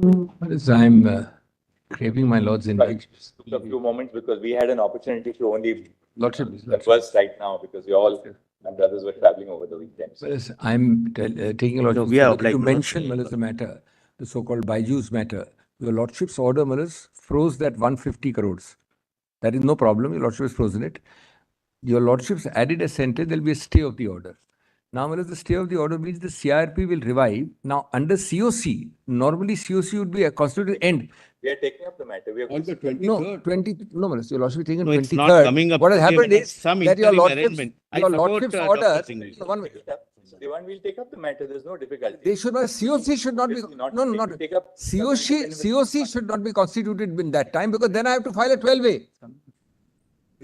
Yes, I'm craving my Lord's indulgence. Took a few moments because we had an opportunity to only Lordship. converse right now because we all, my brothers were traveling over the weekend. So Yes, I'm taking a lot of we are to mention the matter, the so-called Baiju's matter. Your Lordship's order, Malas, froze that 150 crores. That is no problem. Your Lordship has frozen it. Your Lordship's added a sentence, there'll be a stay of the order. Now, Malas, the stay of the order means the CRP will revive. Now, under COC, normally COC would be a constituted end. we are taking up the matter. We are On the 23rd. No, 20. No, Malas, your Lordship is taking No, it's 23rd. not coming up. What has today, happened but is some that your interim Lordship's, arrangement. I your support, Lordship's Dr. order. Singh. One minute. the one will take up the matter. There's no difficulty. They should not. COC should not be. Obviously not No, take- not take up- COC should not be constituted in that time because then I have to file a 12A.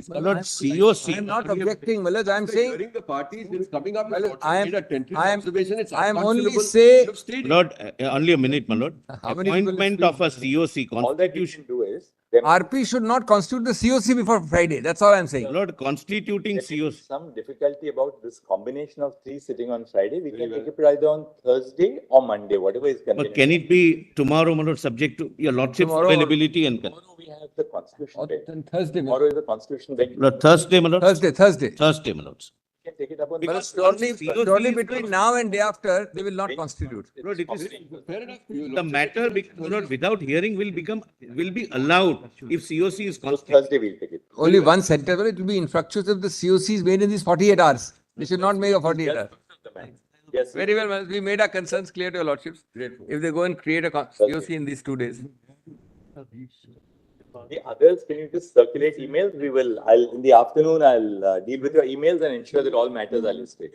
Not COC. I'm not objecting, Malaj. I'm saying During the parties, it's coming up. Well, I am observation. It's I am only unconscionable. say- You have stayed. Lord, only a minute, my lord. How many people Appointment speak? of a COC, All that you constitution. can do is, there RP should not constitute the COC before Friday. That's all I'm saying. Lord, constituting may be COC. some difficulty about this combination of three sitting on Friday. We can take it either on Thursday or Monday, whatever is But convenient. can it be tomorrow, my lord, subject to your lordship's Tomorrow or- availability and. Tomorrow we have the constitution day. Then Thursday. Tomorrow is the constitution day. Lord, Thursday, my lord. Thursday. Thursday, my lord. We can take it up on Because Thursday. Surely between now and day after, they will not constitute. Lord, it is, Fair enough. You the matter, Lord, without hearing will be allowed if COC is So constituted. Thursday we'll take it. Only one sentence. Well, it will be infructuous if the COC is made in these 48 hours. They should not make a 48 hours. Yes. Very well, Manas. We made our concerns clear to your lordships. If they go and create a COC in these 2 days. The others, can you just circulate emails? In the afternoon, I'll deal with your emails and ensure that all matters are listed.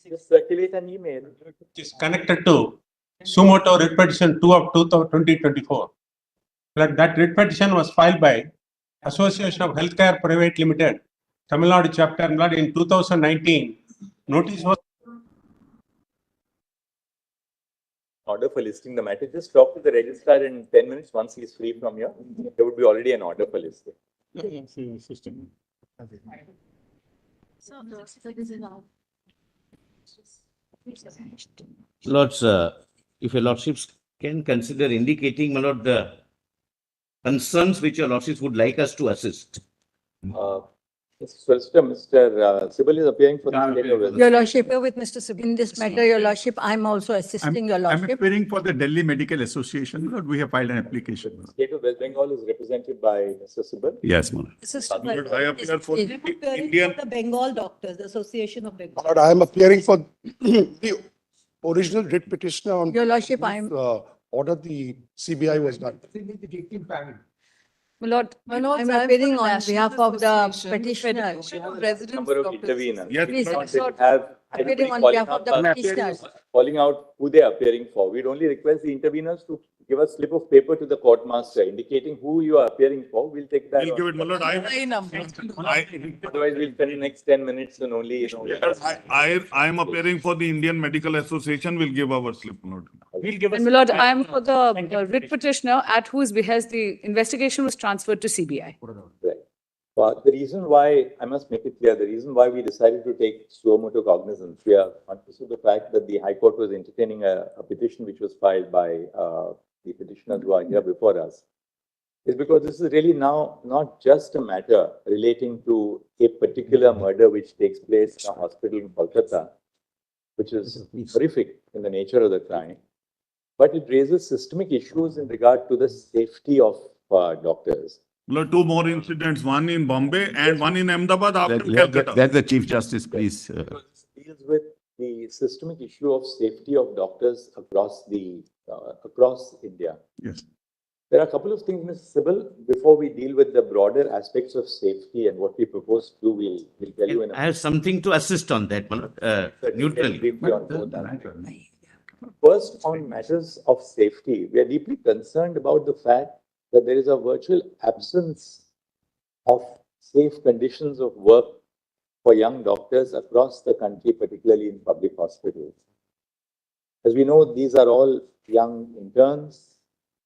Just circulate an email. Is connected to Sumoto writ petition 2 of 2024. That writ petition was filed by Association of Healthcare Private Limited, Tamil Nadu chapter in 2019. Notice was Order for listing the matter. Just talk to the registrar in 10 minutes. Once he's free from here, there would be already an order for listing. Lords, if your lordships can consider indicating, my lord, the concerns which your lordships would like us to assist. Mr. Sybil is appearing for the State of West. Your Lordship, with Mr. Subin, in this matter, Your Lordship, I'm also assisting Your I'm Lordship. appearing for the Delhi Medical Association. Lord, we have filed an application. State of West Bengal is represented by Mr. Sybil. Yes, Mona. Lord, I appear for I'm appearing Indian. for the Bengal Doctors, the Association of Bengal. Lord, I am appearing for the original writ petitioner on Your Lordship, I'm, order the CBI was done. my Lord, Manoj, I'm I'm appearing for on National behalf of the Association. petitioner. Federation of Residents Number of Doctors. interveners. Yes, Please, Lord. it's not Have appearing on everybody behalf of the calling out- petitioners. calling out who they are appearing for. We'd only request the interveners to give a slip of paper to the court master indicating who you are appearing for. We'll take that. We'll on. give it, my lord. My number. Otherwise, we'll spend the next 10 minutes and only, I am appearing for the Indian Medical Association. We'll give our slip, Lord. And my lord, I am for the writ petitioner at whose behest the investigation was transferred to CBI. Right. But the reason why, I must make it clear, the reason why we decided to take suo motu cognizance, we are conscious of the fact that the High Court was entertaining a petition which was filed by the petitioners who are here before us, is because this is really now not just a matter relating to a particular murder which takes place in a hospital in Kolkata, which is horrific in the nature of the crime, but it raises systemic issues in regard to the safety of doctors. Lord, two more incidents, one in Bombay and one in Ahmedabad after Calcutta. Let the Chief Justice, please. Because it deals with the systemic issue of safety of doctors across India. Yes. There are a couple of things, Ms. Sybil, before we deal with the broader aspects of safety and what we propose to do, we'll tell you in a I have something to assist on that, my lord, neutrally. briefly on both aspects. First, on matters of safety, we are deeply concerned about the fact that there is a virtual absence of safe conditions of work for young doctors across the country, particularly in public hospitals. As we know, these are all young interns,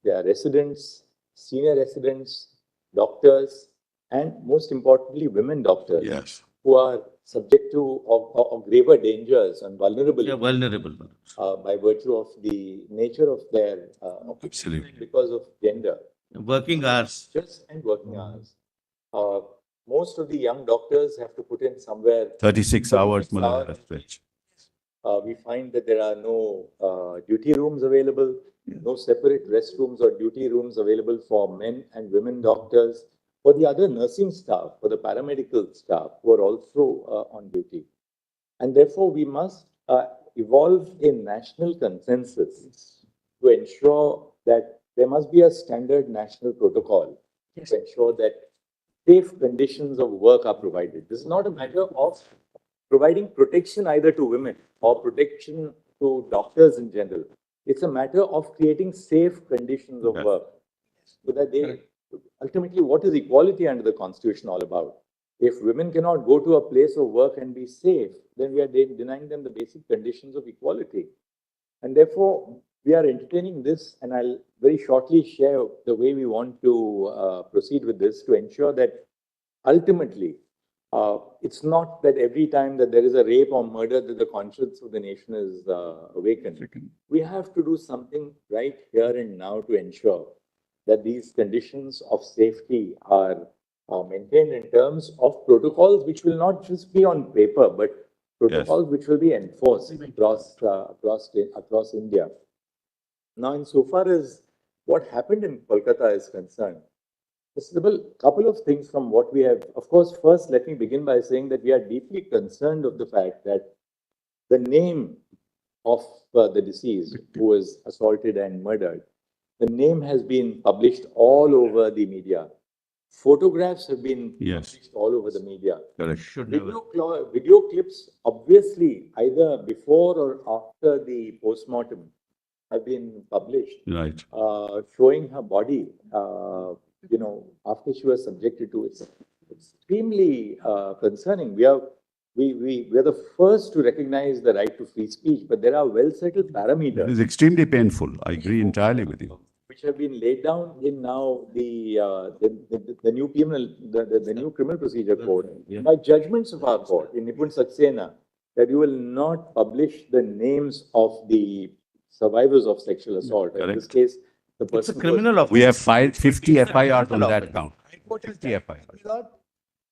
they are residents, senior residents, doctors, and most importantly, women doctors Yes. who are subject to of graver dangers and vulnerable Yeah, vulnerable. by virtue of the nature of their Absolutely. because of gender. Working hours. Just and working hours. Most of the young doctors have to put in somewhere 36 hours, 36 hours. Malala stretch. We find that there are no duty rooms available, no separate restrooms or duty rooms available for men and women doctors, for the other nursing staff, for the paramedical staff who are also on duty. And therefore, we must evolve a national consensus to ensure that there must be a standard national protocol to ensure that safe conditions of work are provided. This is not a matter of providing protection either to women or protection to doctors in general. It's a matter of creating safe conditions of work. So that they, ultimately, what is equality under the Constitution all about? If women cannot go to a place of work and be safe, then we are denying them the basic conditions of equality. And therefore, we are entertaining this, and I'll very shortly share the way we want to proceed with this to ensure that ultimately, it's not that every time that there is a rape or murder that the conscience of the nation is awakened. We have to do something right here and now to ensure that these conditions of safety are maintained in terms of protocols which will not just be on paper, but protocols which will be enforced across India. Now, insofar as what happened in Kolkata is concerned, a couple of things from what we have. Of course, first, let me begin by saying that we are deeply concerned of the fact that the name of the deceased who was assaulted and murdered, the name has been published all over the media. Photographs have been published all over the media. Video clips, obviously, either before or after the postmortem, have been published, showing her body, after she was subjected to it. It's extremely concerning. We are the first to recognize the right to free speech, but there are well-settled parameters. It is extremely painful. I agree entirely with you. Which have been laid down in now the new criminal procedure code by judgments of our court in Nipun Saxena, that you will not publish the names of the survivors of sexual assault. In this case, the person. It's a criminal offense. We have filed 50 FIRs on that count. 50 FIRs.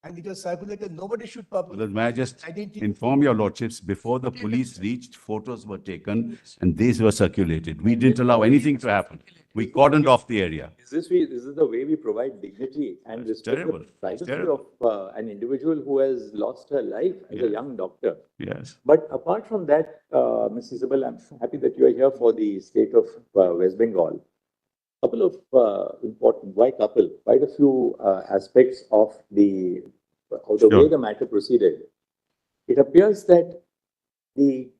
And it was circulated, nobody should publish. Well, may I just inform your lordships, before the police reached, photos were taken and these were circulated. We didn't allow anything to happen. We cordoned off the area. This is the way we provide dignity and respect the privacy of an individual who has lost her life as a young doctor. Yes. But apart from that, Ms. Isabel, I'm happy that you are here for the state of West Bengal. Couple of important, quite a few aspects of the way the matter proceeded. It appears that the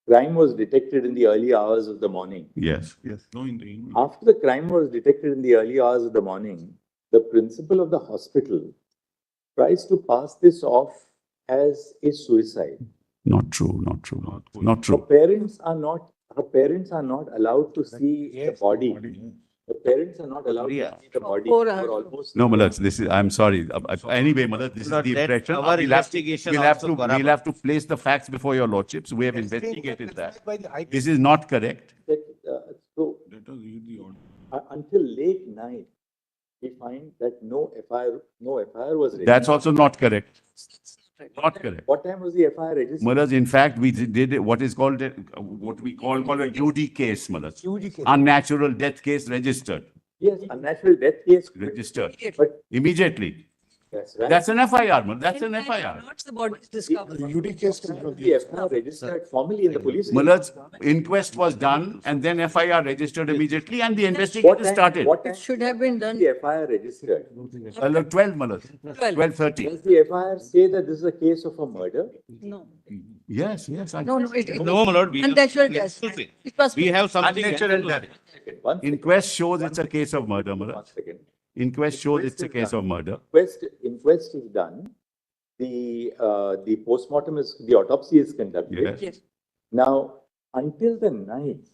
crime was detected in the early hours of the morning. Yes. No, in the evening. After the crime was detected in the early hours of the morning, the principal of the hospital tries to pass this off as a suicide. Not true. Her parents are not allowed to see the body. The parents are not allowed to see the body for almost. No, Malad, I'm sorry. Anyway, Malad, this is the impression. Our investigation We'll have to place the facts before your lordships. We have investigated that. This is not correct. So, until late night, we find that no FIR was registered. That's also not correct. Not correct. What time was the FIR registered? Malad, in fact, we did what is called what we call a UD case, Malad. Unnatural death case registered. Yes, unnatural death case Registered. But immediately. that's right. That's an FIR, Malad. That's an FIR. Not the body is discovered. UD case. The FIR registered formally in the police. Malad's inquest was done and then FIR registered immediately and the investigation started. What time It should have been done. the FIR registered? 12, Malad. 12:30. Does the FIR say that this is a case of a murder? No. Yes. No, it. No, my lord. Unnatural death. It must We be. have something. Unnatural death. One Inquest shows it's a case of murder, One Malad. second. Inquest shows it's a case of murder. Inquest is done. The autopsy is conducted. Yes. Now, until the night,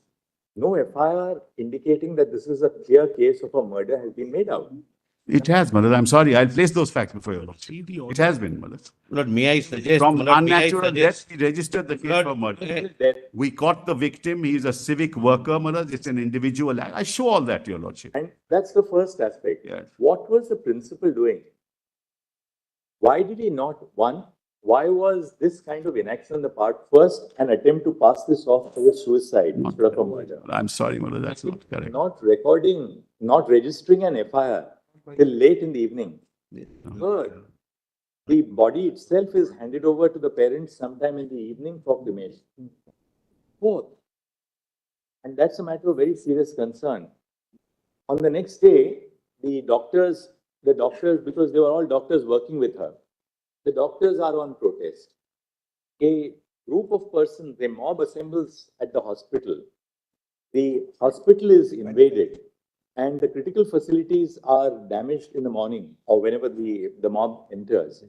no FIR indicating that this is a clear case of a murder has been made out. It has, Malad. I'm sorry. I'll place those facts before your lordship. It has been, Malad. Lord, may I suggest? From Malad, may I unnatural death, suggest- he registered the case Lord, for murder. We caught the victim. He is a civic worker, Malad. It's an individual act. I show all that to your lordship. And that's the first aspect. Yes. What was the principal doing? Why did he not, why was this kind of inaction on the part first an attempt to pass this off as a suicide instead of a murder? I'm sorry, Malad. That's not correct. Not recording, not registering an FIR till late in the evening. Third, the body itself is handed over to the parents sometime in the evening for cremation. Fourth, and that's a matter of very serious concern. On the next day, the doctors, because they were all doctors working with her, the doctors are on protest. A group of persons, a mob assembles at the hospital. The hospital is invaded and the critical facilities are damaged in the morning or whenever the mob enters.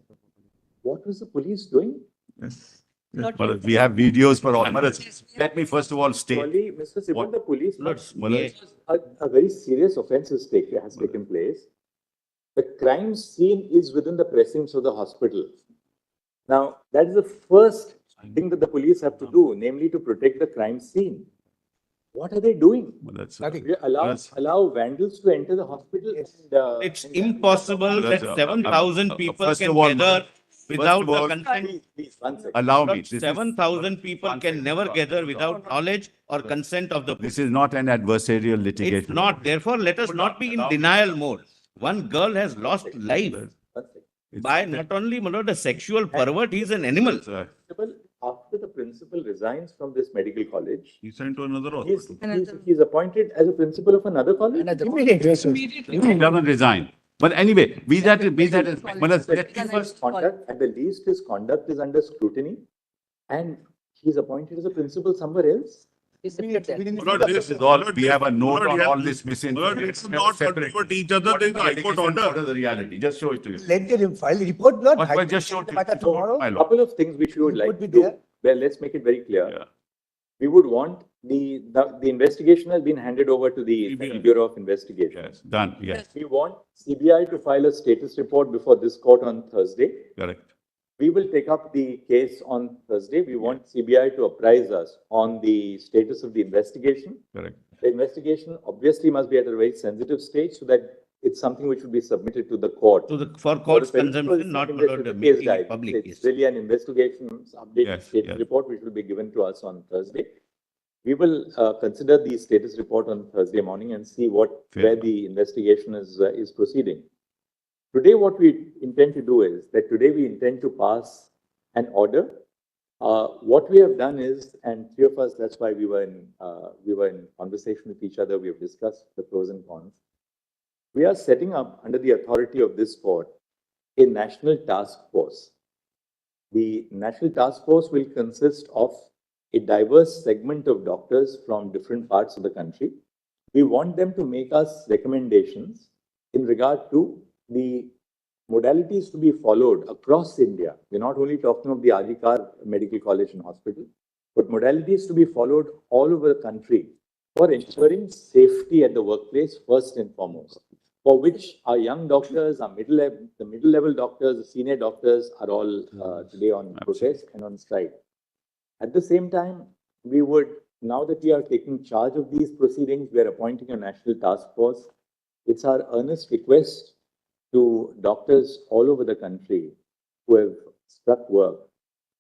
What was the police doing? Yes. Malad, we have videos for all. Malad, let me first of all state. Surely, Mr. Sibal, the police, Malad, a very serious offense has taken place. The crime scene is within the precincts of the hospital. Now, that is the first thing that the police have to do, namely to protect the crime scene. What are they doing? Allow vandals to enter the hospital. It's impossible that 7,000 people first can of all, gather without of all, the consent. Please, 1 second. allow me. Lord, 7,000 people can never gather without knowledge or consent of the police. This is not an adversarial litigation. It's not. Therefore, let us not be in denial mode. One girl has lost life by not only, my lord, a sexual pervert, he is an animal. After the principal resigns from this medical college, He sent to another hospital. he's appointed as a principal of another college. He doesn't resign. But anyway, be that as, Malad, let me first. Conduct, at the least, his conduct is under scrutiny, and he's appointed as a principal somewhere else. This is all, we have a note on all this misinformation. Let's not contradict each other. There is a high court order. The reality, just show it to you. Let them file the report, not. But just show it to you. Tomorrow. My lord. Couple of things which we would like to do. Well, let's make it very clear. Yeah. We would want the investigation has been handed over to the CBI. Bureau of Investigation. Yes, done, yes, We want CBI to file a status report before this court on Thursday. correct. We will take up the case on Thursday. We want CBI to apprise us on the status of the investigation. Correct. The investigation obviously must be at a very sensitive stage so that it's something which will be submitted to the court. For court's For the consumption, not principal for the case making diary. it public. It's Yes. really an investigation update Yes, status yes. report which will be given to us on Thursday. We will consider the status report on Thursday morning and see where the investigation is proceeding. Today, what we intend to do is that today we intend to pass an order. What we have done is, and three of us, that's why we were in conversation with each other. We have discussed the pros and cons. We are setting up under the authority of this court a national task force. The national task force will consist of a diverse segment of doctors from different parts of the country. We want them to make us recommendations in regard to the modalities to be followed across India. We're not only talking of the Ajikar Medical College and Hospital, but modalities to be followed all over the country for ensuring safety at the workplace first and foremost, for which our young doctors, the middle level doctors, the senior doctors are all today on protest and on strike. At the same time, we would, now that we are taking charge of these proceedings, we are appointing a national task force. It's our earnest request to doctors all over the country who have struck work.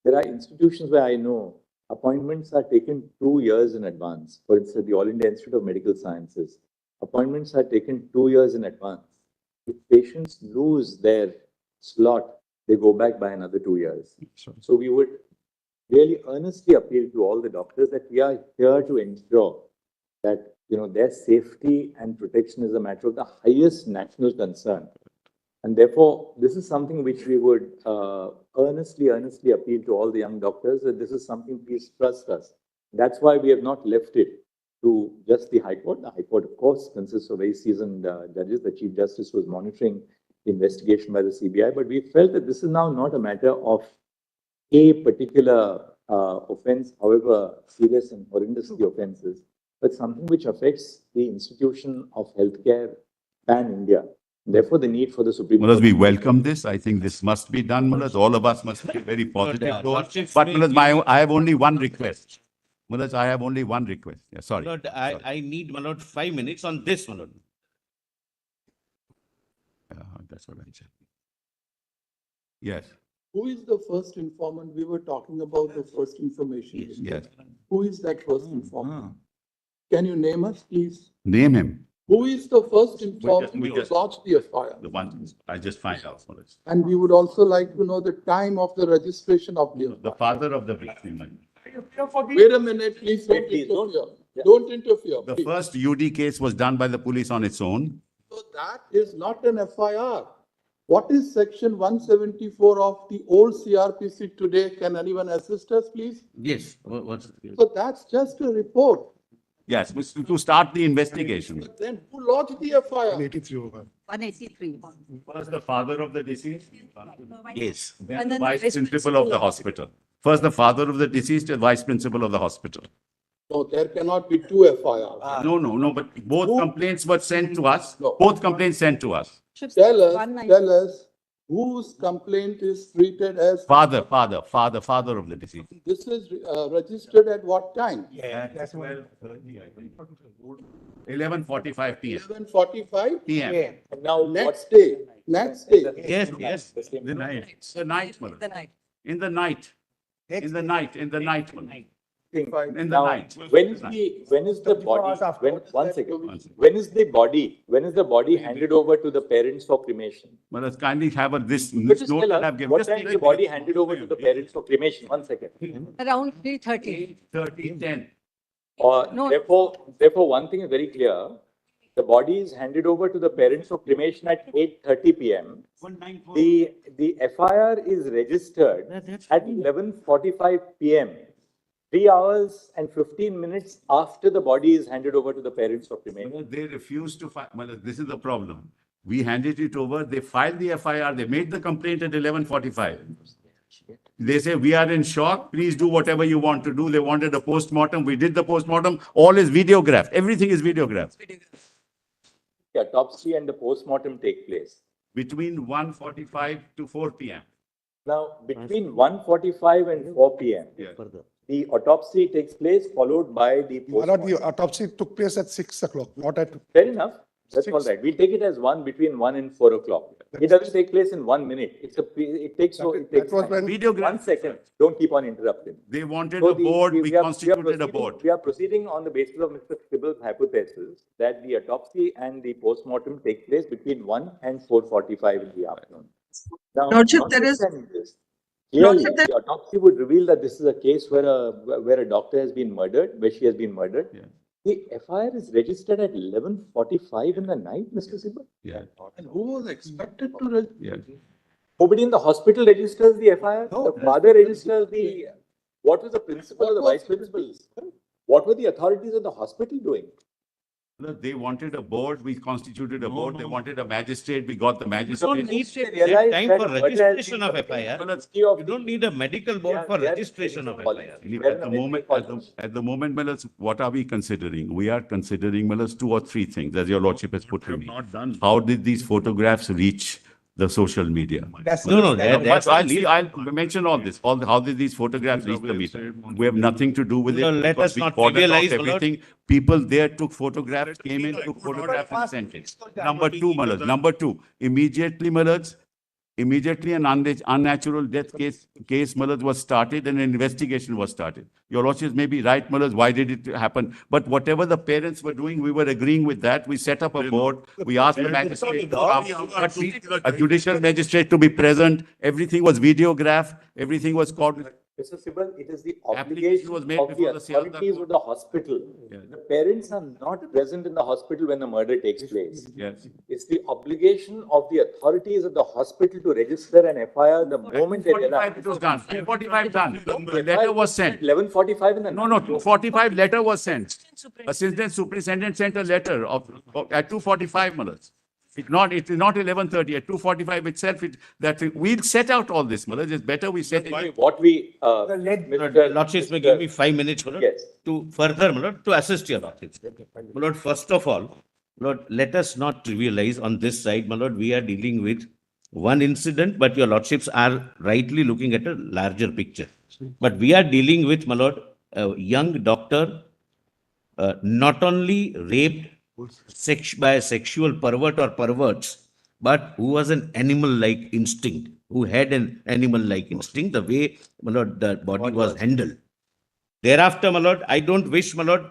There are institutions where I know appointments are taken 2 years in advance. For instance, the All India Institute of Medical Sciences. Appointments are taken 2 years in advance. If patients lose their slot, they go back by another 2 years. So we would really earnestly appeal to all the doctors that we are here to ensure that their safety and protection is a matter of the highest national concern. And therefore, this is something which we would earnestly appeal to all the young doctors that this is something, please trust us. That's why we have not left it to just the High Court. The High Court, of course, consists of very seasoned judges. The Chief Justice was monitoring the investigation by the CBI, but we felt that this is now not a matter of a particular offense, however serious and horrendous the offense is, but something which affects the institution of healthcare pan-India. Therefore, the need for the Supreme Mullahs, Court. we welcome this. I think this must be done, Mullahs. All of us must be very positive. But Mullahs, I have only one request. Mullahs, I have only one request. Yeah, sorry. Lord, I need, my lord, 5 minutes on this, my lord. That's what I said. Yes, Who is the first informant? We were talking about the first information. yes. Who is that first informant? Can you name us, please? Name him. Who is the first informant we who just- lodged the FIR? The one, I just find out, Mullahs. And we would also like to know the time of the registration of the The FIR. father of the victim. Wait a minute, please don't Please don't- interfere. yeah. Don't interfere, The please. first UD case was done by the police on its own. So that is not an FIR. What is section 174 of the old CRPC today? Can anyone assist us, please? Yes, what's? So that's just a report. Yes, to start the investigation. But then who lodged the FIR? 183. First, the father of the deceased. Yes. Then And the then the vice vice principal of the hospital. First, the father of the deceased and vice principal of the hospital. No, there cannot be two FIRs. No, but both complaints were sent to us. No. Both complaints sent to us. Tell us whose complaint is treated as, Father of the deceased. this is registered at what time? 11:45 p.m. 11:45? PM. And now, Next day, next day. Yes. The night. The night, Mullah. The night. In the night. In the night. Mullah. In the now, night. when is the body, one second, when is the body handed over to the parents for cremation? Mullah, kindly have this But just note tell that us, I've given. what Just time is take the it. body handed over to the parents for cremation? 1 second. Around 3:30. 13:10. No. Therefore, one thing is very clear. The body is handed over to the parents for cremation at 8:30 p.m. The FIR is registered at 11:45 p.m. 3 hours and 15 minutes after the body is handed over to the parents for cremation. They refused to file. Well, this is the problem. We handed it over. They filed the FIR. They made the complaint at 11:45. They say, we are in shock. Please do whatever you want to do. They wanted a postmortem. We did the postmortem. All is videographed. Everything is videographed. The autopsy and the postmortem take place. Between 1:45 to 4 p.m. Now, between 1:45 and 4 p.m., the autopsy takes place, followed by the My lord, postmortem. the autopsy took place at 6 o'clock, not at. Fair enough. That's all right. We'll take it as between 1 and 4 o'clock. It doesn't take place in 1 minute. It takes That was time. when. Videograph. 1 second. Don't keep on interrupting. They wanted So a board. We are constituted a board. We are proceeding on the basis of Mr. Sibal's hypothesis that the autopsy and the postmortem take place between 1 and 4:45 in the afternoon. Now, Lordship, there is- notwithstanding this, clearly, Lordship, there- the autopsy would reveal that this is a case where a doctor has been murdered, where she has been murdered. Yeah. The FIR is registered at 11:45 in the night, Mr. Sibal. Yeah, And who was expected to yeah. Nobody in the hospital registers the FIR. The father registers the, what was the principal or the vice principal? What were the authorities of the hospital doing? They wanted a board. We constituted a board. They wanted a magistrate. We got the You don't magistrate. need realize time that for murder has registration been of the FIR. history of You don't need a medical board for They are- registration of FIR. At the moment, Mellors, what are we considering? We are considering, Mellors, 2 or 3 things, as your lordship has put to me. How did these photographs reach the social media? No, But I'll mention all this. How did these photographs reach the media? We have nothing to do with it. No, let because us we not cordoned off trivialize, my lord. everything. People there took photographs, came in, took photographs and sent it. Number 2, Mellors. Number 2, immediately, Mellors, immediately an unnatural death case, Mellors, was started and an investigation was started. Your lordship may be right, Mellors, why did it happen? But whatever the parents were doing, we were agreeing with that. We set up a board. We asked the magistrate to come, a judicial magistrate to be present. Everything was videographed. Everything was called. Mr. Sibal, it is the Application obligation was made of the before the Sialda authorities court. of the hospital. The parents are not present in the hospital when the murder takes place. Yes. It's the obligation of the authorities of the hospital to register an FIR the moment they 2:45 it was done. 2:45 done. The letter was sent. 11:45 in the No, 2:45 letter was sent. Assistant superintendent sent a letter at 2:45, Mellors. It's not 11:30. At 2:45 itself, we'll set out all this, Mellors. It's better we set it. What we, Mr. Lordships may give me 5 minutes, my lord, Yes. to further, my lord, to assist your lordships. My lord, first of all, Lord, let us not trivialize on this side, my lord, we are dealing with one incident, but your lordships are rightly looking at a larger picture. But we are dealing with, my lord, a young doctor, not only raped by a sexual pervert or perverts, but who was an animal-like instinct, who had an animal-like instinct, the way, my lord, the body was handled. Thereafter, my lord, I don't wish, my lord,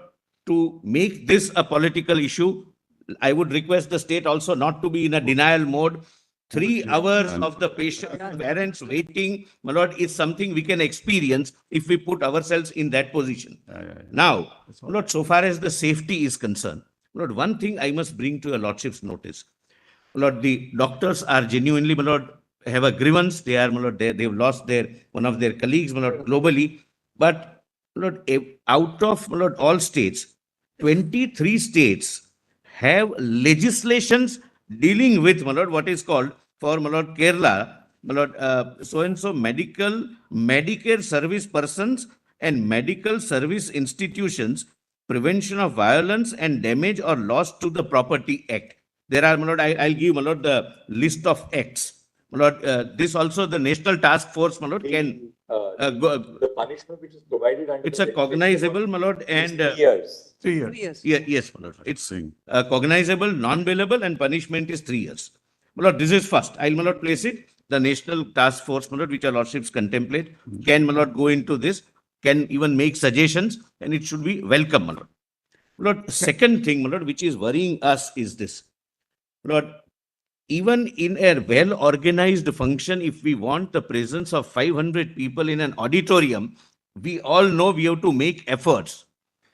to make this a political issue. I would request the state also not to be in a denial mode. 3 hours of the patient, parents waiting, my lord, is something we can experience if we put ourselves in that position. Now, my lord, so far as the safety is concerned, my lord, one thing I must bring to your lordship's notice. My lord, the doctors are genuinely, my lord, have a grievance. They are, my lord, they've lost one of their colleagues, my lord, globally. But, my lord, out of, my lord, all states, 23 states have legislations dealing with, my lord, what is called for, my lord, Kerala, my lord, so-and-so Medicare service persons and medical service institutions, Prevention of Violence and Damage or Loss to the Property Act. There are, my lord, I'll give, my lord, the list of acts. My lord, this also the National Task Force, my lord, can The punishment which is provided under it's the a cognizable, my lord, is and 3 years. 3 years. yes, my lord. It's cognizable, non-bailable, and punishment is 3 years. My lord, this is first. I'll, my lord, place it. The National Task Force, my lord, which our lordships contemplate, can, my lord, go into this, can even make suggestions, and it should be welcome, my lord. My lord, second thing, my lord, which is worrying us is this. My lord, even in a well-organized function, if we want the presence of 500 people in an auditorium, we all know we have to make efforts.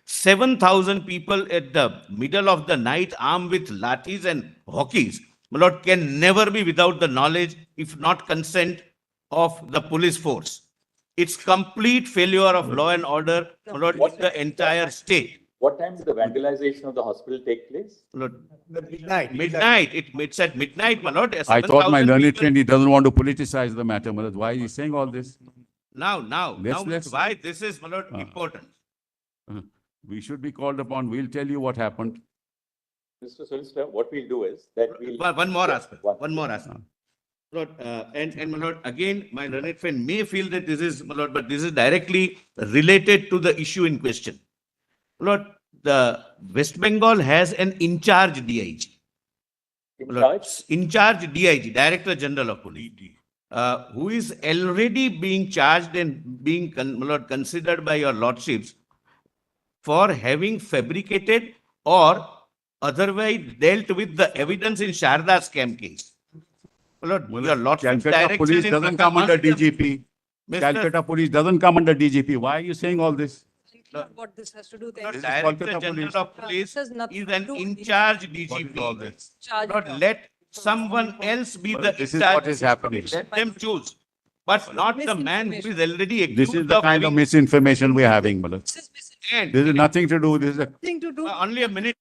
7,000 people at the middle of the night armed with lathis and hockeys, my lord, can never be without the knowledge, if not consent, of the police force. It's complete failure of law and order, my lord, in the entire state. What time did the vandalization of the hospital take place? My lord, midnight. It's at midnight, my lord. I thought my 7,000 learned people. friend, he doesn't want to politicize the matter, my lord. Why is he saying all this? Now, Let's- why this is, my lord, important. We should be called upon. We'll tell you what happened. Mr. Solicitor, what we'll do is that we'll. One more aspect. One- One more aspect. Lord, and my lord, again, my learned friend may feel that this is, my lord, but this is directly related to the issue in question. Lord, the West Bengal has an in-charge DIG. In charge? In-charge DIG, Director General of Police, who is already being charged and being my lord, considered by your lordships for having fabricated or otherwise dealt with the evidence in Sharda scam case. Lord, your lordship's Calcutta direction police in doesn't come under Mr. DGP. Calcutta police doesn't come under DGP. Why are you saying all this? What this has to do Lord, with. Director Kolkata General police. of Police This has nothing is to an do with in-charge What is all DGP. this? Lord, let someone else be the This is in-charge. what is happening. Let them choose. But not the man who is already This accused is the kind of having- misinformation we are having, my lord. This is And This is nothing to do. This is a nothing to do. only a minute.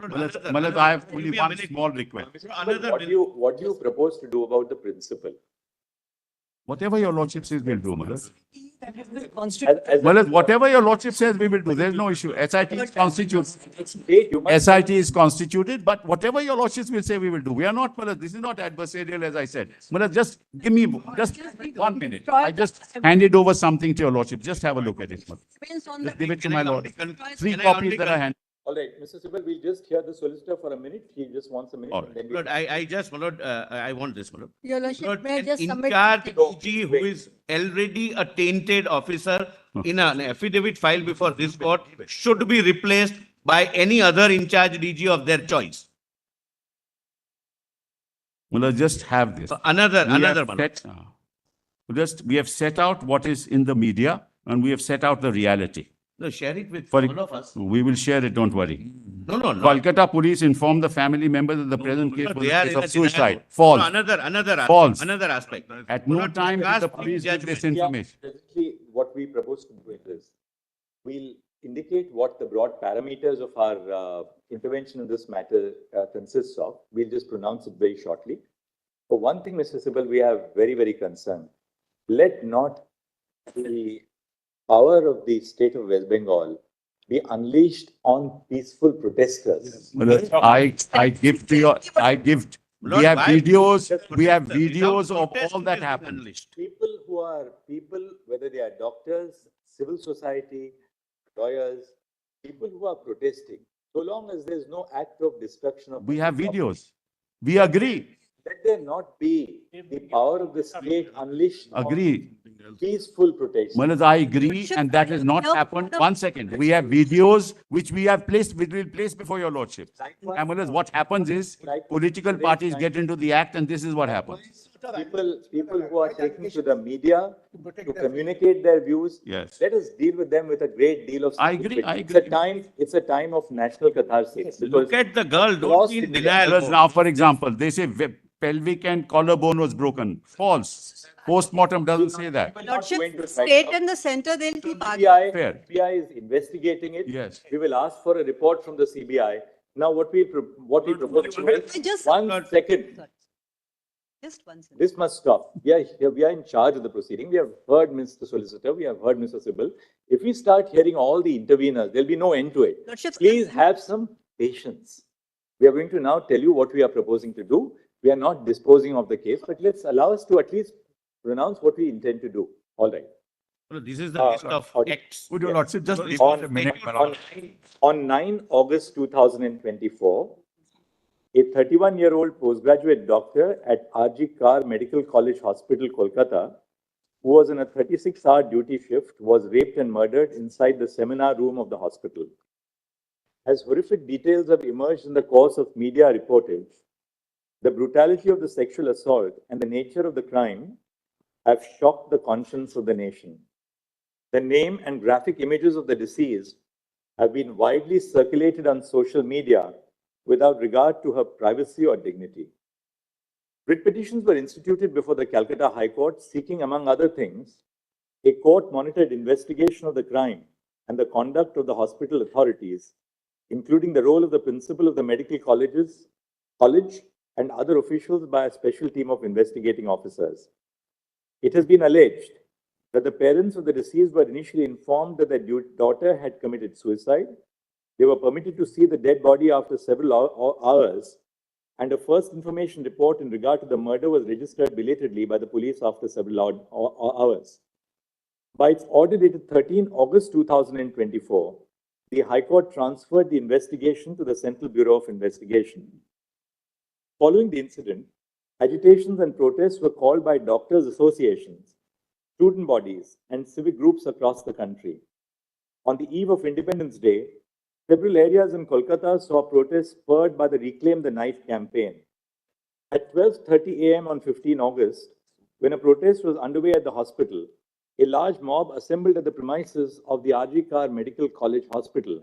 Malad, I have only one small request. Another What do you propose to do about the principle? Whatever your lordship says, we'll do, Malad. Constitution. Malad, whatever your lordship says, we will do. There's no issue. SIT is constituted. State, you must- SIT is constituted, but whatever your lordships will say, we will do. We are not, Malad, this is not adversarial, as I said. Malad, just give me just 1 minute. I just handed over something to your lordship. Just have a look at it, Malad. Depends on Just the. give it to my lord. Can 3 I copies only that I hand. All right, Mr. Sibal, we'll just hear the solicitor for a minute. He just wants a minute. All And then we Lord, I just, my lord, I want this, my lord. Your Lordship, Lord, may I an just submit? in-charge something? DG who is already a tainted officer in an affidavit filed before this court should be replaced by any other in-charge DG of their choice. Malad, just have this. Another, We have my lord. we have set out what is in the media and we have set out the reality. No, share it with For- all of us. We will share it, don't worry. No. Kolkata police informed the family members that the present case was They a are case in of a denial. suicide. False. No, another False. aspect. Another aspect. At no Lord, time did the ask police give judgment. this information. Presently, what we propose to do is, we'll indicate what the broad parameters of our intervention in this matter consists of. We'll just pronounce it very shortly. For one thing, Mr. Sibal, we are very, very concerned. Let not the power of the state of West Bengal be unleashed on peaceful protesters. I give to your, we have why- videos, we have Without videos of protest, all it that has been happened. unleashed. People, whether they are doctors, civil society, lawyers, people who are protesting, so long as there is no act of destruction of. We have public property, videos. We agree, let there not be the power of the state unleashed on agree. peaceful protest. Manoj, I agree, and that has not happened. 1 second. We have videos which we have placed, which we will place before your lordship. And Manoj, what happens is political parties get into the act, and this is what happens. People who are taking to the media to communicate their views. Yes. Let us deal with them with a great deal of. I agree, I sympathy. It's a time of national catharsis. Look at the girl, don't Across be in India. denial. Manoj, now, for example, they say pelvic and collarbone was broken. False. Postmortem doesn't say that. Lordship, state and the center, they'll keep CBI, Fair. CBI is investigating it. Yes. We will ask for a report from the CBI. Now, what we propose to is, Just- 1 second. Just 1 second. This must stop. We are in charge of the proceeding. We have heard Mr. Solicitor. We have heard Mr. Sibal. If we start hearing all the interveners, there'll be no end to it. Lordship, Please have some patience. We are going to now tell you what we are proposing to do. We are not disposing of the case, but let's allow us to at least pronounce what we intend to do. All right. No, this is the list of acts. Would your lordship just This pause is a minute? On 9 August 2024, a 31-year-old postgraduate doctor at R.G. Kar Medical College Hospital, Kolkata, who was in a 36-hour duty shift, was raped and murdered inside the seminar room of the hospital. As horrific details have emerged in the course of media reportage, the brutality of the sexual assault and the nature of the crime have shocked the conscience of the nation. The name and graphic images of the deceased have been widely circulated on social media without regard to her privacy or dignity. Writ petitions were instituted before the Calcutta High Court seeking, among other things, a court-monitored investigation of the crime and the conduct of the hospital authorities, including the role of the principal of the medical college and other officials by a special team of investigating officers. It has been alleged that the parents of the deceased were initially informed that their daughter had committed suicide. They were permitted to see the dead body after several hours, and a first information report in regard to the murder was registered belatedly by the police after several hours. By its order dated 13 August 2024, the High Court transferred the investigation to the Central Bureau of Investigation. Following the incident, agitations and protests were called by doctors' associations, student bodies, and civic groups across the country. On the eve of Independence Day, several areas in Kolkata saw protests spurred by the Reclaim the Knife campaign. At 12:30 a.m. on 15 August, when a protest was underway at the hospital, a large mob assembled at the premises of the R.G. Kar Medical College Hospital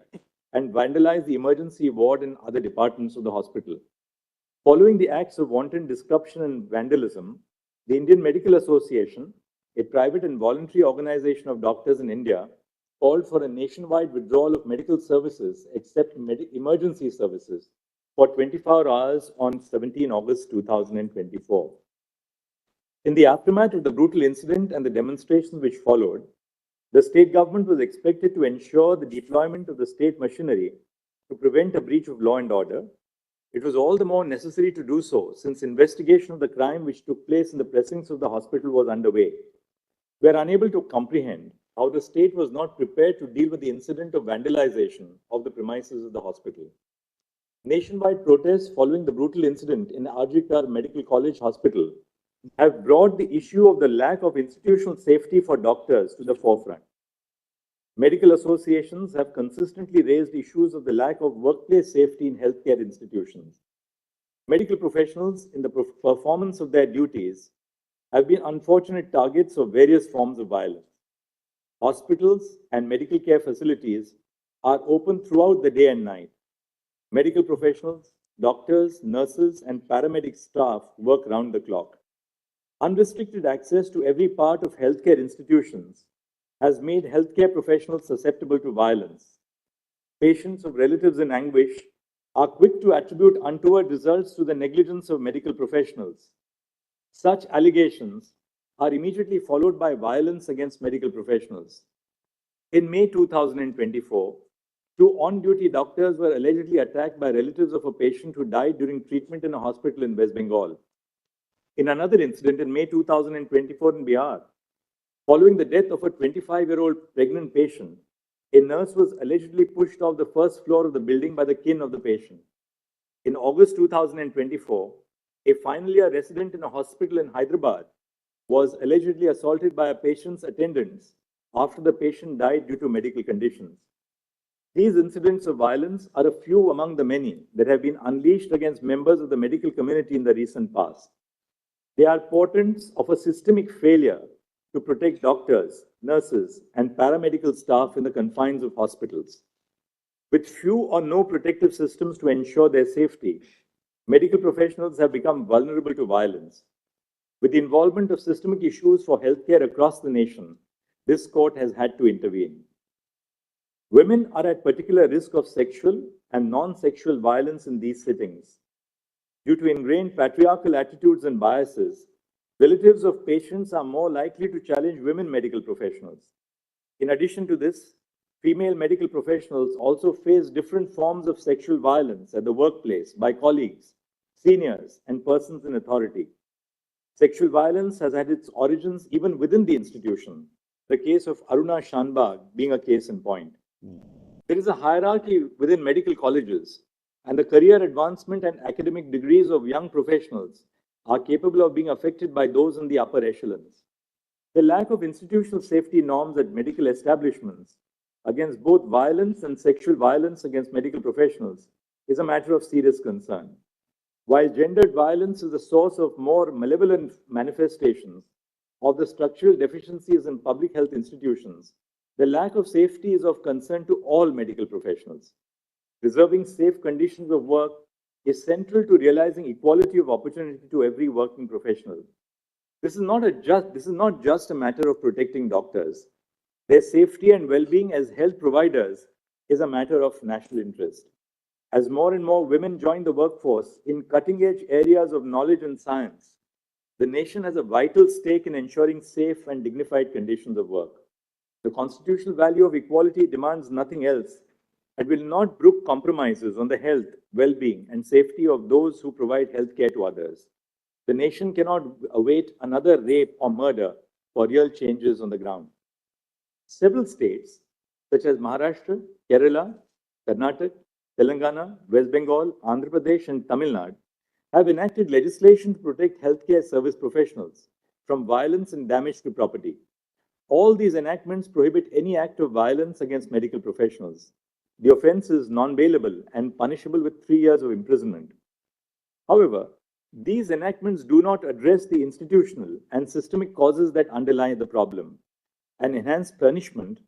and vandalized the emergency ward and other departments of the hospital. Following the acts of wanton disruption and vandalism, the Indian Medical Association, a private and voluntary organization of doctors in India, called for a nationwide withdrawal of medical services except emergency services for 24 hours on 17 August 2024. In the aftermath of the brutal incident and the demonstrations which followed, the state government was expected to ensure the deployment of the state machinery to prevent a breach of law and order. It was all the more necessary to do so since investigation of the crime which took place in the precincts of the hospital was underway. We are unable to comprehend how the state was not prepared to deal with the incident of vandalization of the premises of the hospital. Nationwide protests following the brutal incident in R.G. Kar Medical College Hospital have brought the issue of the lack of institutional safety for doctors to the forefront. Medical associations have consistently raised issues of the lack of workplace safety in healthcare institutions. Medical professionals, in the performance of their duties, have been unfortunate targets of various forms of violence. Hospitals and medical care facilities are open throughout the day and night. Medical professionals, doctors, nurses, and paramedic staff work round the clock. Unrestricted access to every part of healthcare institutions has made healthcare professionals susceptible to violence. Patients of relatives in anguish are quick to attribute untoward results to the negligence of medical professionals. Such allegations are immediately followed by violence against medical professionals. In May 2024, two on-duty doctors were allegedly attacked by relatives of a patient who died during treatment in a hospital in West Bengal. In another incident in May 2024 in Bihar, following the death of a 25-year-old pregnant patient, a nurse was allegedly pushed off the first floor of the building by the kin of the patient. In August 2024, a final year resident in a hospital in Hyderabad was allegedly assaulted by a patient's attendants after the patient died due to medical conditions. These incidents of violence are a few among the many that have been unleashed against members of the medical community in the recent past. They are portents of a systemic failure to protect doctors, nurses, and paramedical staff in the confines of hospitals. With few or no protective systems to ensure their safety, medical professionals have become vulnerable to violence. With the involvement of systemic issues for healthcare across the nation, this court has had to intervene. Women are at particular risk of sexual and non-sexual violence in these settings. Due to ingrained patriarchal attitudes and biases, relatives of patients are more likely to challenge women medical professionals. In addition to this, female medical professionals also face different forms of sexual violence at the workplace by colleagues, seniors, and persons in authority. Sexual violence has had its origins even within the institution, the case of Aruna Shanbag being a case in point. There is a hierarchy within medical colleges, and the career advancement and academic degrees of young professionals are capable of being affected by those in the upper echelons. The lack of institutional safety norms at medical establishments against both violence and sexual violence against medical professionals is a matter of serious concern. While gendered violence is the source of more malevolent manifestations of the structural deficiencies in public health institutions, the lack of safety is of concern to all medical professionals. Preserving safe conditions of work is central to realizing equality of opportunity to every working professional. This is not just a matter of protecting doctors. Their safety and well-being as health providers is a matter of national interest. As more and more women join the workforce in cutting-edge areas of knowledge and science, the nation has a vital stake in ensuring safe and dignified conditions of work. The constitutional value of equality demands nothing else and will not brook compromises on the health, well-being, and safety of those who provide health care to others. The nation cannot await another rape or murder for real changes on the ground. Several states, such as Maharashtra, Kerala, Karnataka, Telangana, West Bengal, Andhra Pradesh, and Tamil Nadu, have enacted legislation to protect healthcare service professionals from violence and damage to property. All these enactments prohibit any act of violence against medical professionals. The offense is non-bailable and punishable with 3 years of imprisonment. However, these enactments do not address the institutional and systemic causes that underlie the problem, and enhanced punishment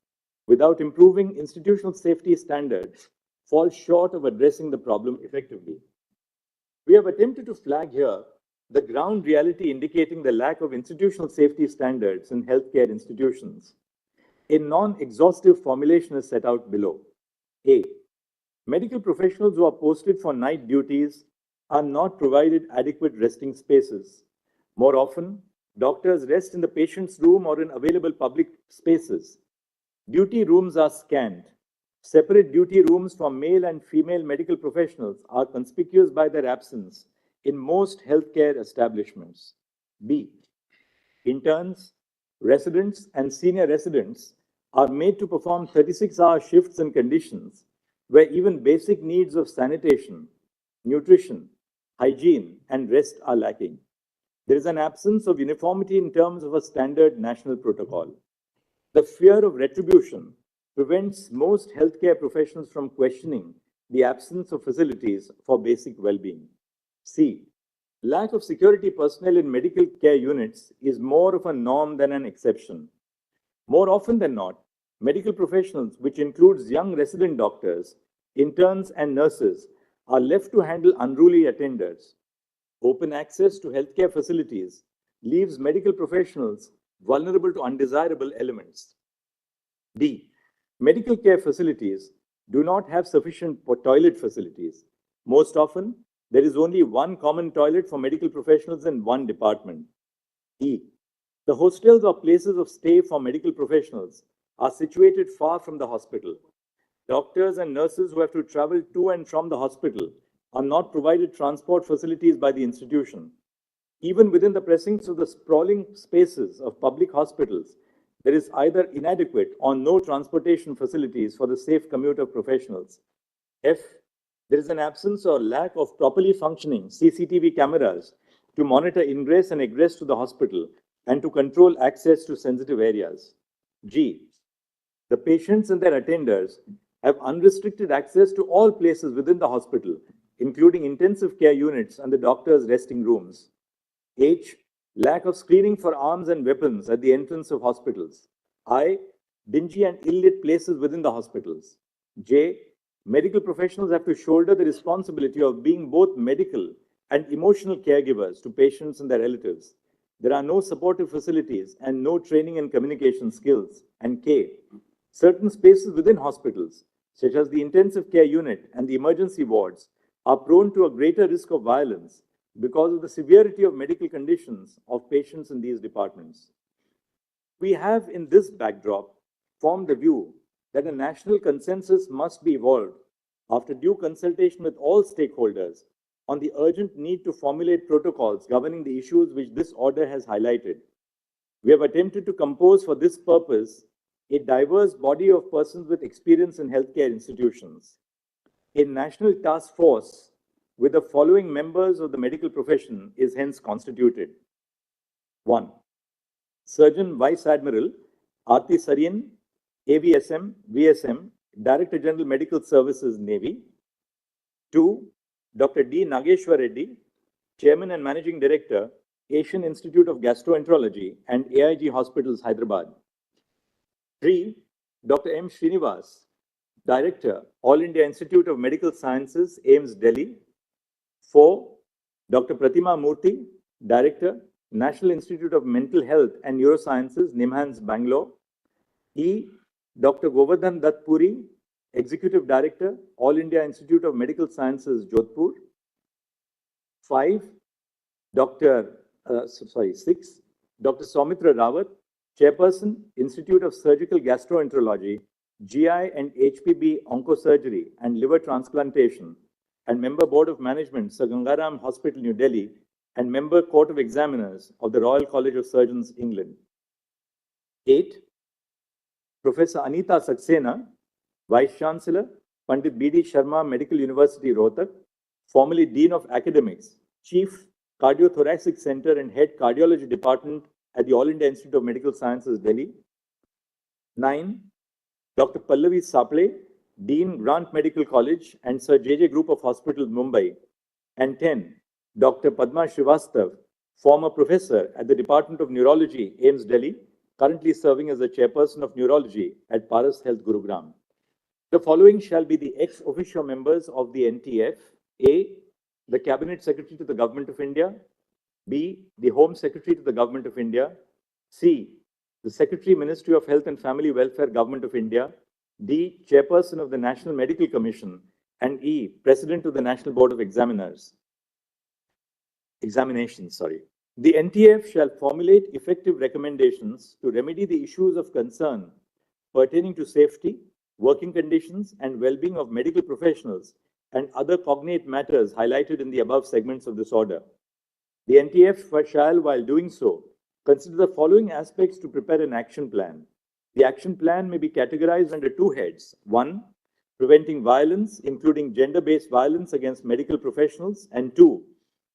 without improving institutional safety standards falls short of addressing the problem effectively. We have attempted to flag here the ground reality indicating the lack of institutional safety standards in healthcare institutions. A non-exhaustive formulation is set out below. A. Medical professionals who are posted for night duties are not provided adequate resting spaces. More often, doctors rest in the patient's room or in available public spaces. Duty rooms are scant. Separate duty rooms for male and female medical professionals are conspicuous by their absence in most healthcare establishments. B. Interns, residents, and senior residents are made to perform 36-hour shifts in conditions where even basic needs of sanitation, nutrition, hygiene, and rest are lacking. There is an absence of uniformity in terms of a standard national protocol. The fear of retribution prevents most healthcare professionals from questioning the absence of facilities for basic well-being. C. Lack of security personnel in medical care units is more of a norm than an exception. More often than not, medical professionals, which includes young resident doctors, interns, and nurses, are left to handle unruly attenders. Open access to healthcare facilities leaves medical professionals vulnerable to undesirable elements. D. Medical care facilities do not have sufficient toilet facilities. Most often, there is only one common toilet for medical professionals in one department. E. The hostels or places of stay for medical professionals are situated far from the hospital. Doctors and nurses who have to travel to and from the hospital are not provided transport facilities by the institution. Even within the precincts of the sprawling spaces of public hospitals, there is either inadequate or no transportation facilities for the safe commute of professionals. F. There is an absence or lack of properly functioning CCTV cameras to monitor ingress and egress to the hospital and to control access to sensitive areas. G. The patients and their attenders have unrestricted access to all places within the hospital, including intensive care units and the doctor's resting rooms. H. Lack of screening for arms and weapons at the entrance of hospitals. I. Dingy and ill-lit places within the hospitals. J. Medical professionals have to shoulder the responsibility of being both medical and emotional caregivers to patients and their relatives. There are no supportive facilities and no training and communication skills. And K. Certain spaces within hospitals, such as the intensive care unit and the emergency wards, are prone to a greater risk of violence because of the severity of medical conditions of patients in these departments. We have, in this backdrop, formed the view that a national consensus must be evolved after due consultation with all stakeholders on the urgent need to formulate protocols governing the issues which this order has highlighted. We have attempted to compose for this purpose a diverse body of persons with experience in healthcare institutions. A national task force with the following members of the medical profession is hence constituted. 1. Surgeon Vice Admiral Aarti Saryan, AVSM, VSM, Director General Medical Services, Navy. 2. Dr. D. Nageshwar Reddy, Chairman and Managing Director, Asian Institute of Gastroenterology and AIG Hospitals, Hyderabad. 3. Dr. M. Srinivas, Director, All India Institute of Medical Sciences, AIIMS, Delhi. 4. Dr. Pratima Murthy, Director, National Institute of Mental Health and Neurosciences, NIMHANS, Bangalore. E. Dr. Govardhan Dutt Puri, Executive Director, All India Institute of Medical Sciences, Jodhpur. 5. 6. Dr. Soumitra Rawat, Chairperson, Institute of Surgical Gastroenterology, GI and HPB Oncosurgery and Liver Transplantation, and Member Board of Management, Sir Gangaram Hospital, New Delhi, and Member Court of Examiners of the Royal College of Surgeons, England. 8. Professor Anita Saxena, Vice Chancellor, Pandit B.D. Sharma Medical University, Rohtak, formerly Dean of Academics, Chief Cardiothoracic Center and Head Cardiology Department at the All India Institute of Medical Sciences, Delhi. 9. Dr. Pallavi Saple, Dean, Grant Medical College and Sir J.J. Group of Hospitals, Mumbai. And 10. Dr. Padma Srivastav, former professor at the Department of Neurology, AIIMS, Delhi, currently serving as the Chairperson of Neurology at Paras Health, Gurugram. The following shall be the ex officio members of the NTF. A. The Cabinet Secretary to the Government of India. B. The Home Secretary to the Government of India. C. The Secretary, Ministry of Health and Family Welfare, Government of India. D. Chairperson of the National Medical Commission. And E. President of the National Board of Examinations. The NTF shall formulate effective recommendations to remedy the issues of concern pertaining to safety, working conditions, and well-being of medical professionals and other cognate matters highlighted in the above segments of this order. The NTF shall, while doing so, consider the following aspects to prepare an action plan. The action plan may be categorized under two heads. 1. Preventing violence, including gender-based violence against medical professionals. And 2.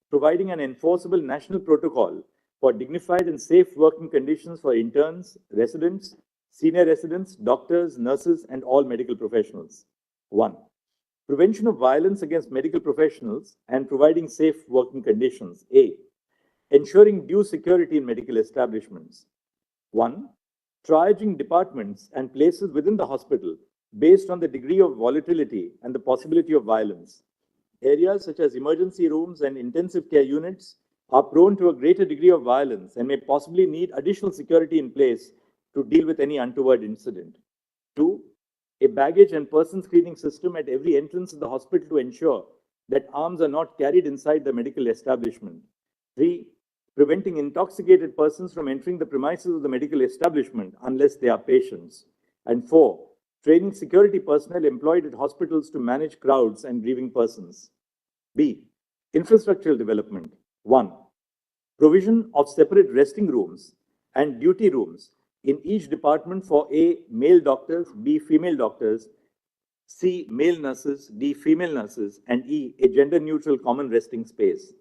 Providing an enforceable national protocol for dignified and safe working conditions for interns, residents, senior residents, doctors, nurses, and all medical professionals. 1. Prevention of violence against medical professionals and providing safe working conditions. A. Ensuring due security in medical establishments. 1. Triaging departments and places within the hospital based on the degree of volatility and the possibility of violence. Areas such as emergency rooms and intensive care units are prone to a greater degree of violence and may possibly need additional security in place to deal with any untoward incident. 2, a baggage and person screening system at every entrance of the hospital to ensure that arms are not carried inside the medical establishment. 3, preventing intoxicated persons from entering the premises of the medical establishment unless they are patients. And 4, training security personnel employed at hospitals to manage crowds and grieving persons. B, infrastructural development. 1, provision of separate resting rooms and duty rooms in each department for A, male doctors, B, female doctors, C, male nurses, D, female nurses, and E, a gender-neutral common resting space.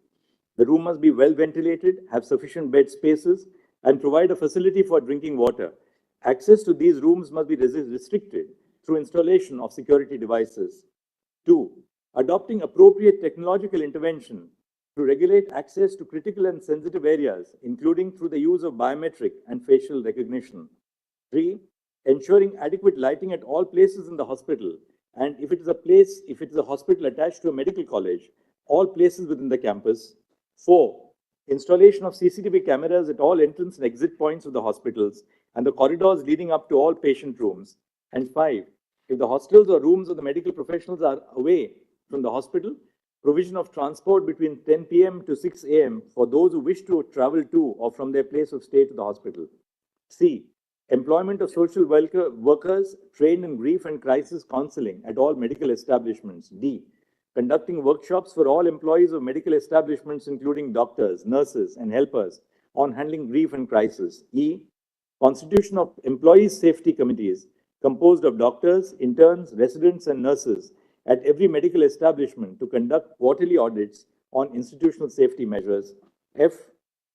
The room must be well ventilated, have sufficient bed spaces, and provide a facility for drinking water. Access to these rooms must be restricted through installation of security devices. 2, adopting appropriate technological intervention to regulate access to critical and sensitive areas, including through the use of biometric and facial recognition. 3, ensuring adequate lighting at all places in the hospital, and if it is a hospital attached to a medical college, all places within the campus. 4, installation of CCTV cameras at all entrance and exit points of the hospitals and the corridors leading up to all patient rooms. And 5, if the hostels or rooms of the medical professionals are away from the hospital, provision of transport between 10 p.m. to 6 a.m. for those who wish to travel to or from their place of stay to the hospital. C, employment of social workers trained in grief and crisis counseling at all medical establishments. D, conducting workshops for all employees of medical establishments, including doctors, nurses, and helpers, on handling grief and crisis. E, constitution of employees' safety committees composed of doctors, interns, residents, and nurses at every medical establishment to conduct quarterly audits on institutional safety measures. F,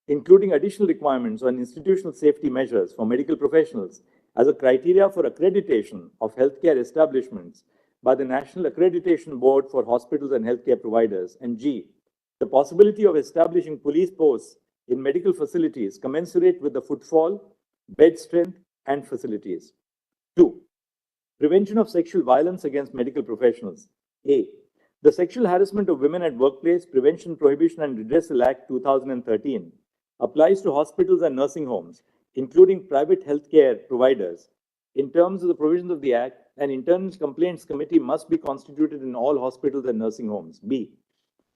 including additional requirements on institutional safety measures for medical professionals as a criteria for accreditation of healthcare establishments by the National Accreditation Board for Hospitals and Healthcare Providers. And G, the possibility of establishing police posts in medical facilities commensurate with the footfall, bed strength, and facilities. 2, prevention of sexual violence against medical professionals. A, the Sexual Harassment of Women at Workplace Prevention, Prohibition and Redressal Act 2013 applies to hospitals and nursing homes, including private healthcare providers. In terms of the provisions of the Act, an internal complaints committee must be constituted in all hospitals and nursing homes. B,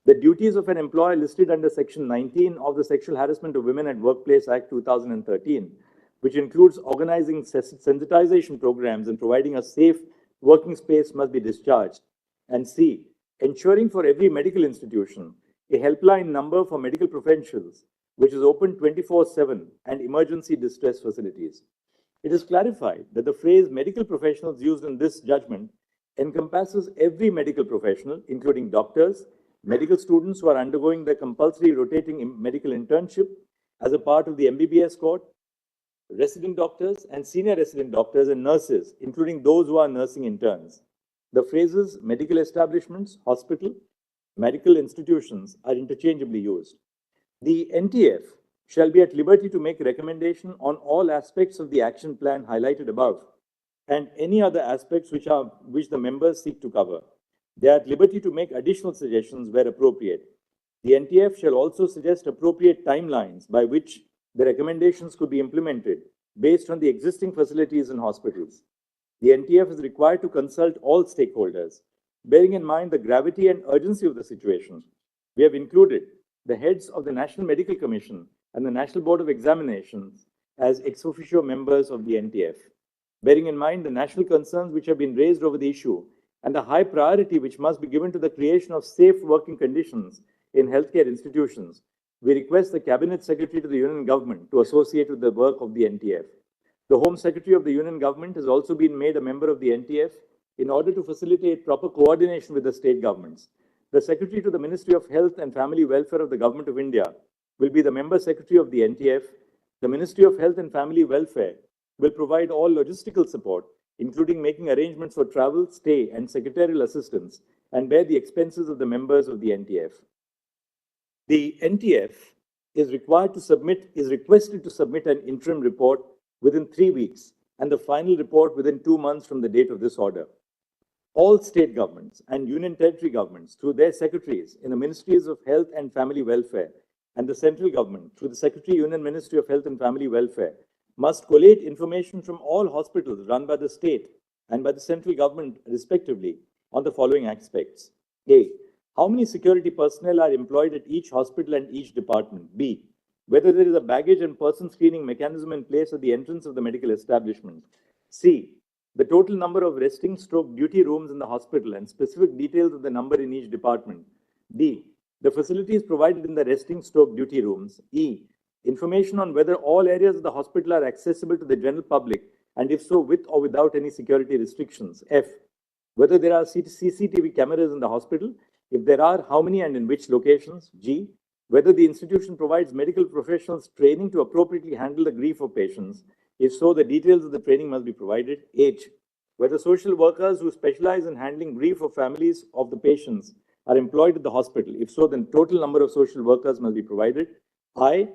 the duties of an employer listed under Section 19 of the Sexual Harassment of Women at Workplace Act 2013, which includes organizing sensitization programs and providing a safe working space, must be discharged. And C, ensuring for every medical institution a helpline number for medical professionals, which is open 24/7, and emergency distress facilities. It is clarified that the phrase medical professionals used in this judgment encompasses every medical professional, including doctors, medical students who are undergoing their compulsory rotating medical internship as a part of the MBBS course, resident doctors and senior resident doctors, and nurses, including those who are nursing interns. The phrases medical establishments, hospital, medical institutions are interchangeably used. The NTF shall be at liberty to make recommendation on all aspects of the action plan highlighted above and any other aspects which the members seek to cover. They are at liberty to make additional suggestions where appropriate. The NTF shall also suggest appropriate timelines by which the recommendations could be implemented based on the existing facilities in hospitals. The NTF is required to consult all stakeholders. Bearing in mind the gravity and urgency of the situation, we have included the heads of the National Medical Commission and the National Board of Examinations as ex officio members of the NTF. Bearing in mind the national concerns which have been raised over the issue and the high priority which must be given to the creation of safe working conditions in healthcare institutions, we request the Cabinet Secretary to the Union Government to associate with the work of the NTF. The Home Secretary of the Union Government has also been made a member of the NTF in order to facilitate proper coordination with the state governments. The Secretary to the Ministry of Health and Family Welfare of the Government of India will be the member secretary of the NTF. The Ministry of Health and Family Welfare will provide all logistical support, including making arrangements for travel, stay, and secretarial assistance, and bear the expenses of the members of the NTF. The NTF is requested to submit an interim report within 3 weeks and the final report within 2 months from the date of this order. All state governments and union territory governments, through their secretaries in the Ministries of Health and Family Welfare, and the central government, through the Secretary Union Ministry of Health and Family Welfare, must collate information from all hospitals run by the state and by the central government respectively on the following aspects. A, how many security personnel are employed at each hospital and each department? B, whether there is a baggage and person screening mechanism in place at the entrance of the medical establishment. C, the total number of resting stroke duty rooms in the hospital and specific details of the number in each department. D, the facilities provided in the resting stroke duty rooms. E, information on whether all areas of the hospital are accessible to the general public, and if so, with or without any security restrictions. F, whether there are CCTV cameras in the hospital. If there are, how many and in which locations? G, whether the institution provides medical professionals training to appropriately handle the grief of patients. If so, the details of the training must be provided. H, whether social workers who specialize in handling grief of families of the patients are employed at the hospital. If so, then total number of social workers must be provided. I,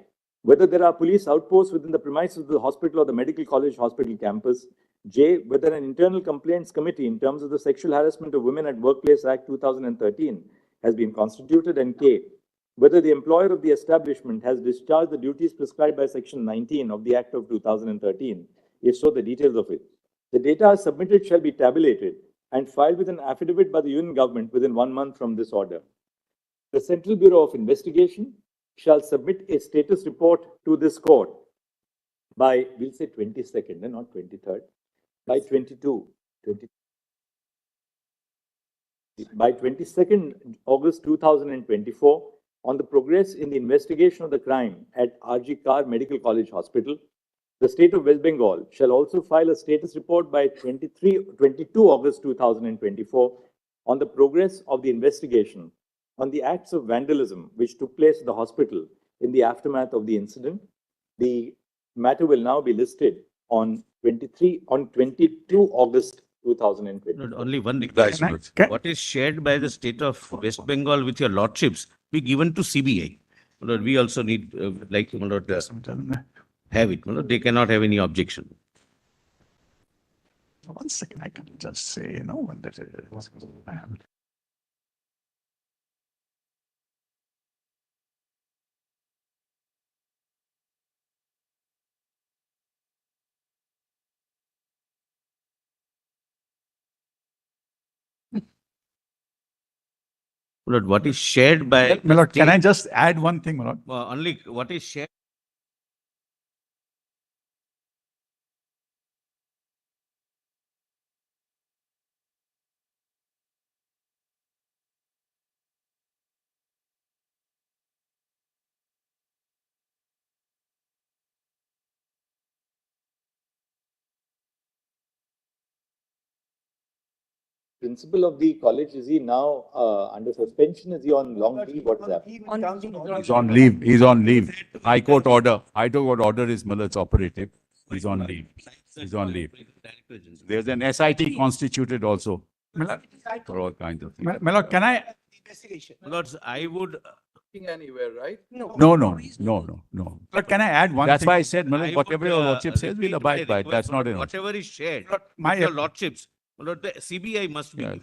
whether there are police outposts within the premises of the hospital or the medical college hospital campus. J, whether an internal complaints committee in terms of the Sexual Harassment of Women at Workplace Act 2013 has been constituted. And K, whether the employer of the establishment has discharged the duties prescribed by Section 19 of the Act of 2013. If so, the details of it. The data submitted shall be tabulated and filed with an affidavit by the Union Government within 1 month from this order. The Central Bureau of Investigation shall submit a status report to this court by, we'll say 22nd and not 23rd, by 22nd August 2024 on the progress in the investigation of the crime at RG Kar Medical College Hospital. The state of West Bengal shall also file a status report by 22 August 2024 on the progress of the investigation on the acts of vandalism which took place at the hospital in the aftermath of the incident. The matter will now be listed on 22 August 2020. Only one request. What is shared by the state of West Bengal with your lordships be given to CBI. We also need, have it. They cannot have any objection. 1 second, I can just say, when that is. What is shared by... Milord, can I just add one thing, Milord? Only what is shared... Principal of the college, is he now under suspension? Is he on long leave? What is that? He's on leave. He's on leave. High Court order. High Court order is Millard's operative. He's on leave. He's on leave. There's an SIT constituted also for all kinds of things. Milord, can I? Lords, I would... Anywhere, right? No. But can I add one That's thing? why I said, Millard, whatever your lordship says, we'll abide by it. That's not enough. Whatever is shared, My- your lordships, Lord, the CBI must be given.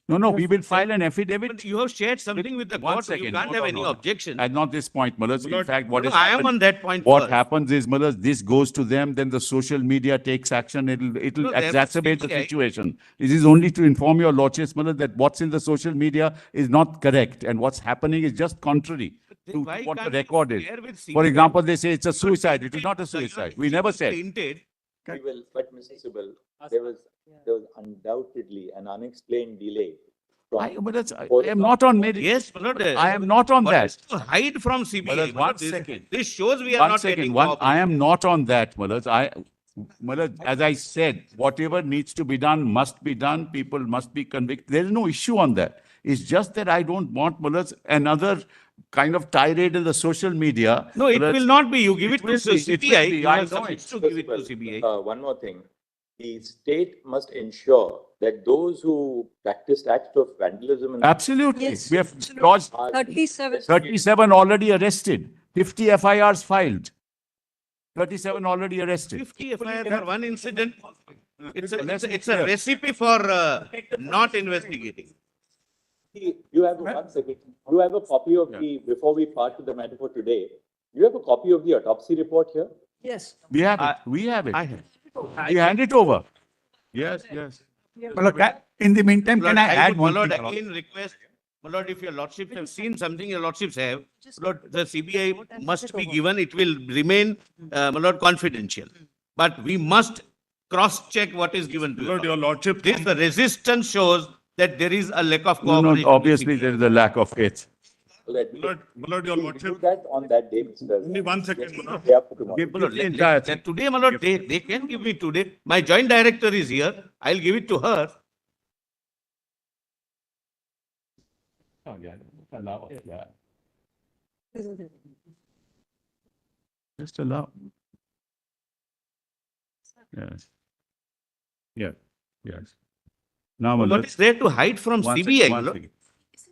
No, we will file an affidavit. But you have shared something with the One court, you second. can't have any objection. And not this point, Millard. In fact, what is I am on that point what first. happens is, Millard, this goes to them, then the social media takes action. It'll No, they have exacerbate the CBI. situation. It is only to inform your lordships, Millard, that what's in the social media is not correct, and what's happening is just contrary to Why what the can't we record is. share with For CBI? example, they say it's a suicide. It is not a suicide. We never said. Tainted. We will, but Mr. Sibal, there was undoubtedly an unexplained delay. I am not on merit. Yes, Lord, I am not on but that. it's to hide from CBI. Millard, Lord, one this- second. This shows we are not getting I am not on that, Millard. Millard, as I said, whatever needs to be done must be done. People must be convicted. There is no issue on that. It's just that I don't want, Millard, another kind of tirade in the social media. No, it Millard, will not be. You give it to will be, it will CBI. be. You I have know subjects it. to give it to CBI. One more thing. The state must ensure that those who practiced acts of vandalism and Absolutely. Yes, We have lodged 37. 37 already arrested, 50 FIRs filed. 37 already arrested. 50 FIR for one incident. It's Let's be it's a clear. recipe for not investigating. you have, 1 second, you have a copy of the, before we part to the matter for today, you have a copy of the autopsy report here? Yes. We have it. We have it. I have. We hand it over. Yes. My lord, in the meantime, My lord, can I add would, one my lord, thing? My lord? again request, my lord, if your lordships have seen something, your lordships have, my lord, the CBI must be given, it will remain, my lord, confidential. But we must cross-check what is given to Lord, you. your lordship. This resistance shows that there is a lack of No, cooperation. no, obviously there is a lack of faith. Let My lord, your we do lordship. that on that day, Mr. President. Only 1 second, my lord. Day after tomorrow. Give My lord, the entire thing. today, my lord, they can give me today. My joint director is here. I'll give it to her. Oh, yeah, allow, yeah. Just allow. Yes. Yeah, yes. Now, my What lord, is there to hide from one CBI, second, my one lord? second.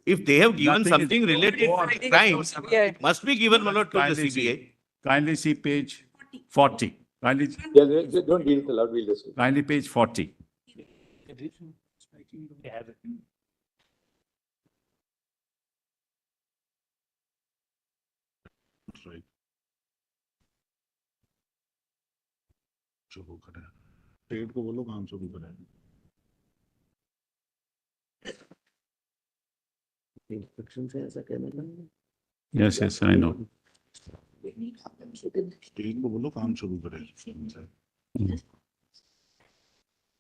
If they have given Nothing is- something related to crimes, it must be given, my lord, to the Kindly CBI. see, kindly see page 40. Kindly, Yeah, don't read it aloud, we'll just. kindly page 40. Right. शुरू करें पेट को बोलो काम शुरू करें Yes, yes, I know. पेट को बोलो काम शुरू करें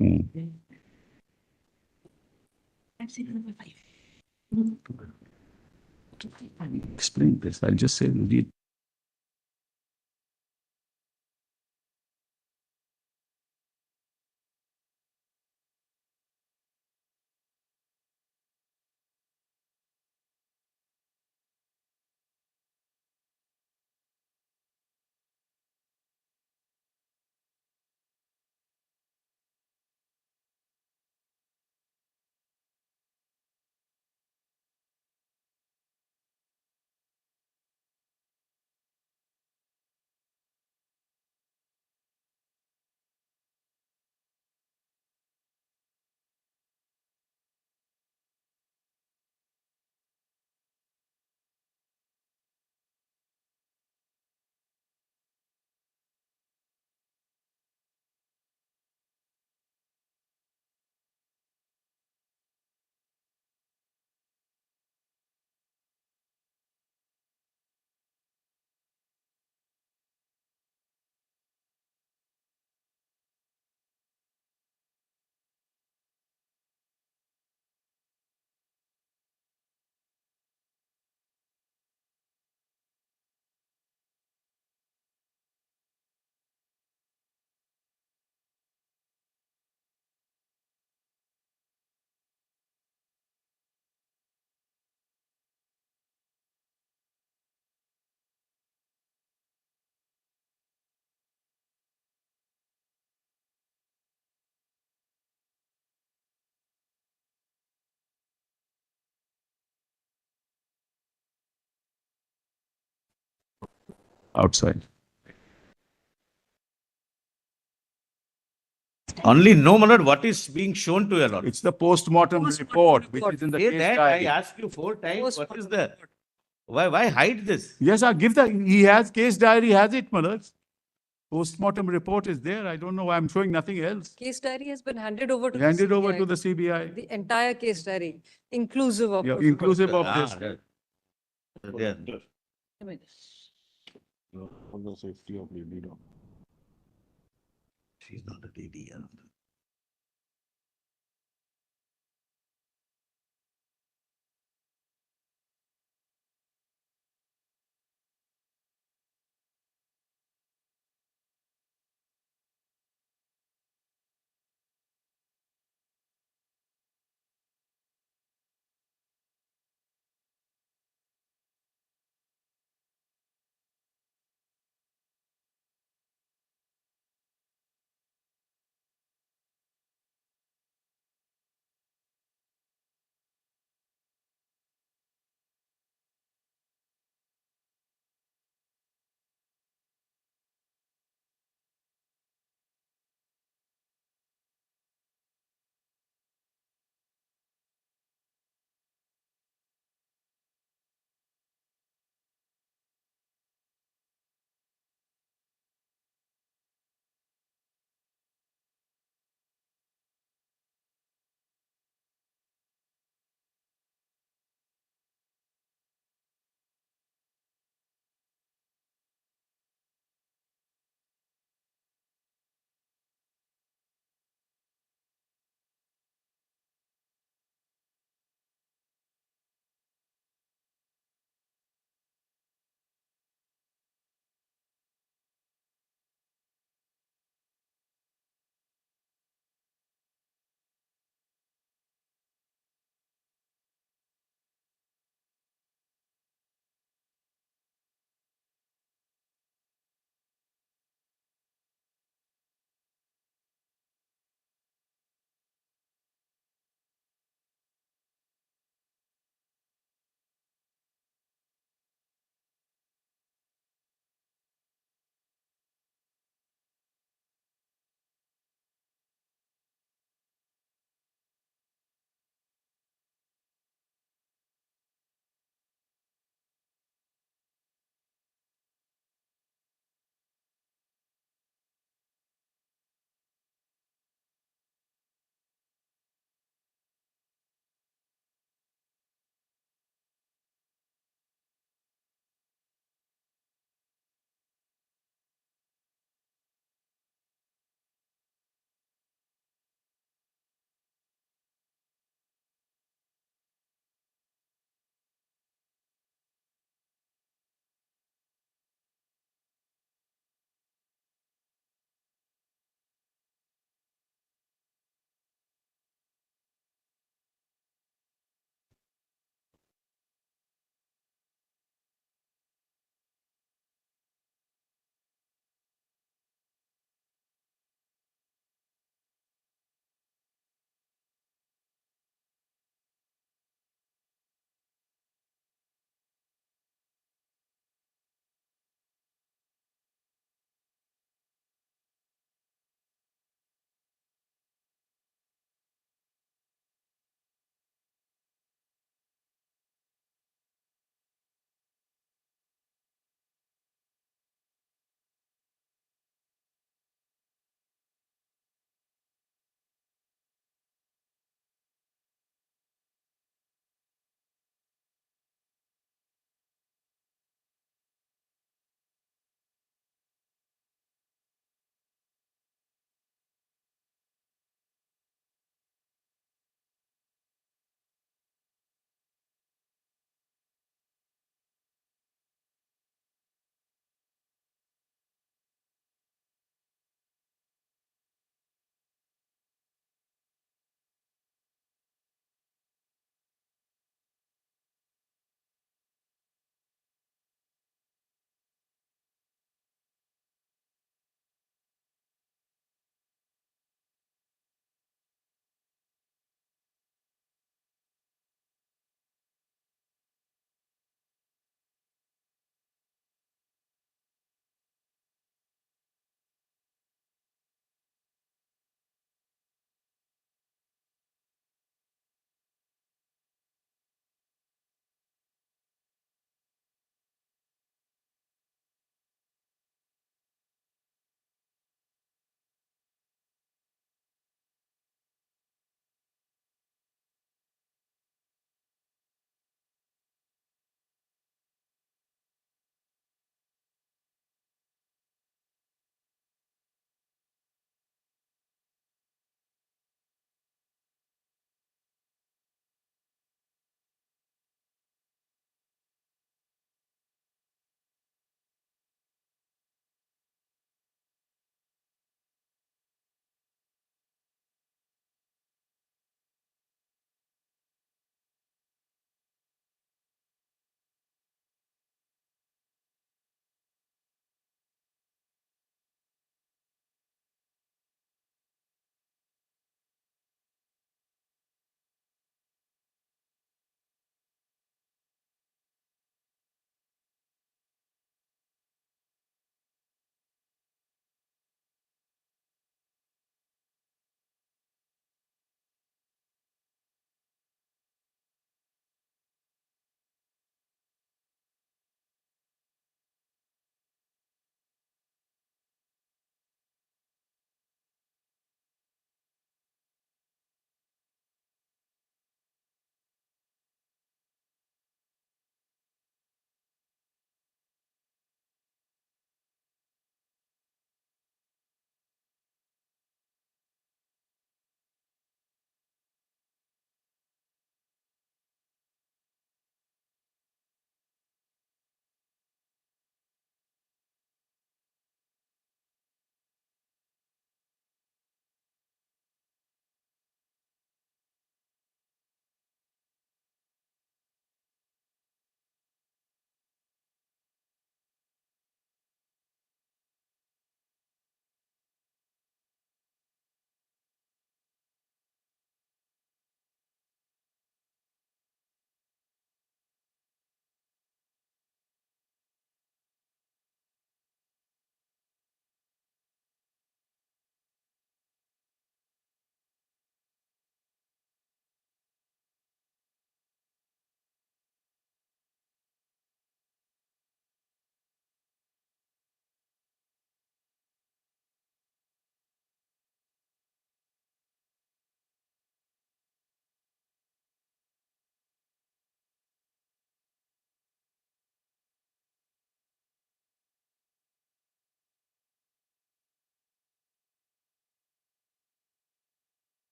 Hmm. Explain this. I'll just say, read. Outside. Only no, my lord, what is being shown to your lord? It's the post-mortem report, which is in the Say case that, I diary. asked you 4 times, what is there? Why hide this? Yes, I'll give he has case diary, has it, my lord. Post-mortem report is there. I don't know why I'm showing nothing else. Case diary has been handed over to the Handed over CBI. to the CBI. The entire case diary, inclusive of. Yeah, protocol. inclusive of this. There. I mean, for the safety of the leader. She's not a lady.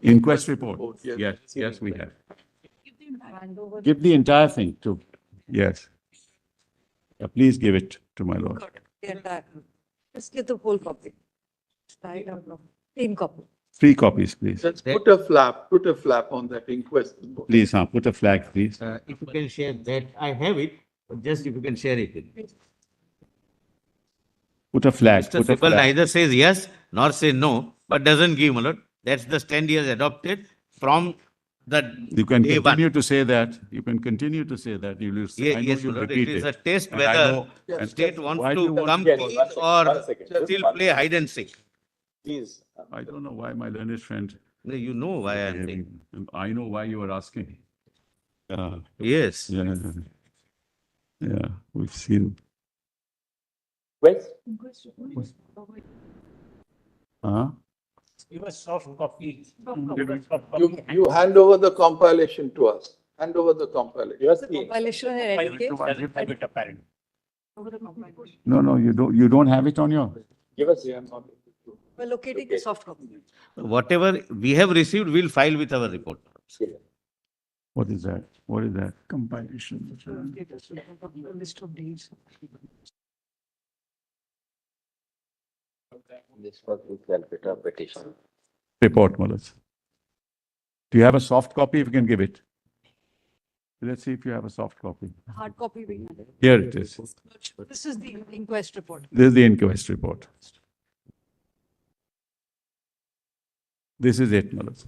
Inquest report. Yes. Yes, we have. Give the entire thing to, yes. Please give it to my lord. The entire- Just get the whole copy. I don't know. In copy. 3 copies, please. Just put a flap on that inquest. Please, put a flag, please. If you can share that, I have it, but just if you can share it. Put a flag, Mr. put a Sibal flag. neither says yes nor say no, but doesn't give, my lord. That's the stand he has adopted from the You can day one. continue to say that. You can continue to say that. You will say, I know Yes, my you'll lord, repeat it is a it. test And I whether know- and state wants why do you to want- come Yes, clean one second, or one second. Just still one play hide and seek. Please. I don't know why my learned friend. No, you know why I am saying. I know why you are asking. Yes. Yeah. Yeah, we've seen. Wait. Huh? Give a soft copy. You hand over the compilation to us. Hand over the compilation. Yours, Compilation and educate. No, you don't have it on your. give us. We're locating the soft copy. Whatever we have received, we'll file with our report. What is that? What is that? Compilation. List of deeds. This was the Calcutta petition. Report, Malaj. Do you have a soft copy? If you can give it. Let's see if you have a soft copy. Hard copy we have. Here it is. This is the inquest report. This is the inquest report. This is it, Malaj.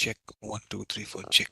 Check 1, 2, 3, 4. Check.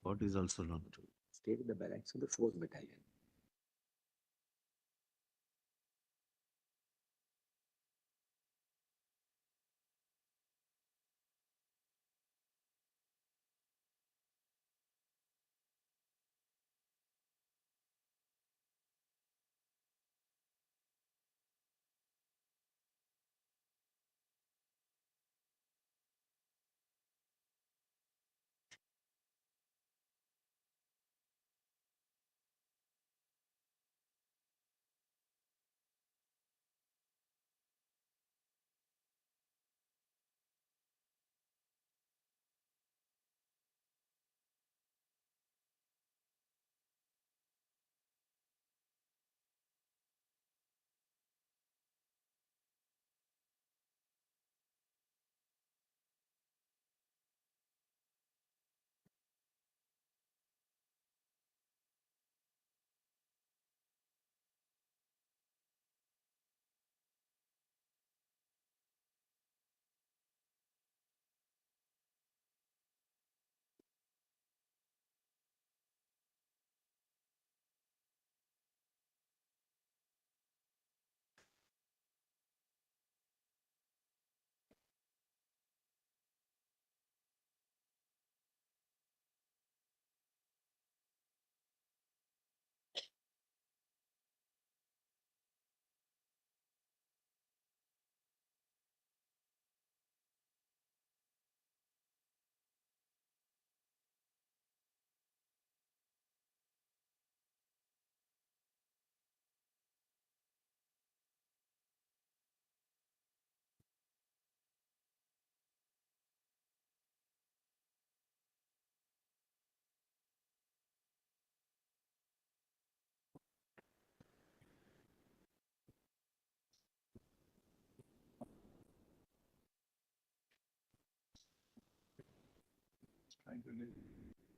What is also not true? Stayed in the barracks of the 4th Battalion.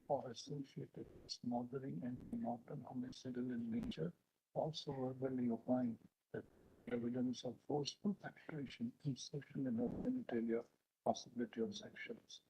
Or associated with smothering and not homicidal in nature, also verbally opined that evidence of forceful penetration, insertion in a genitalia, possibility of sections.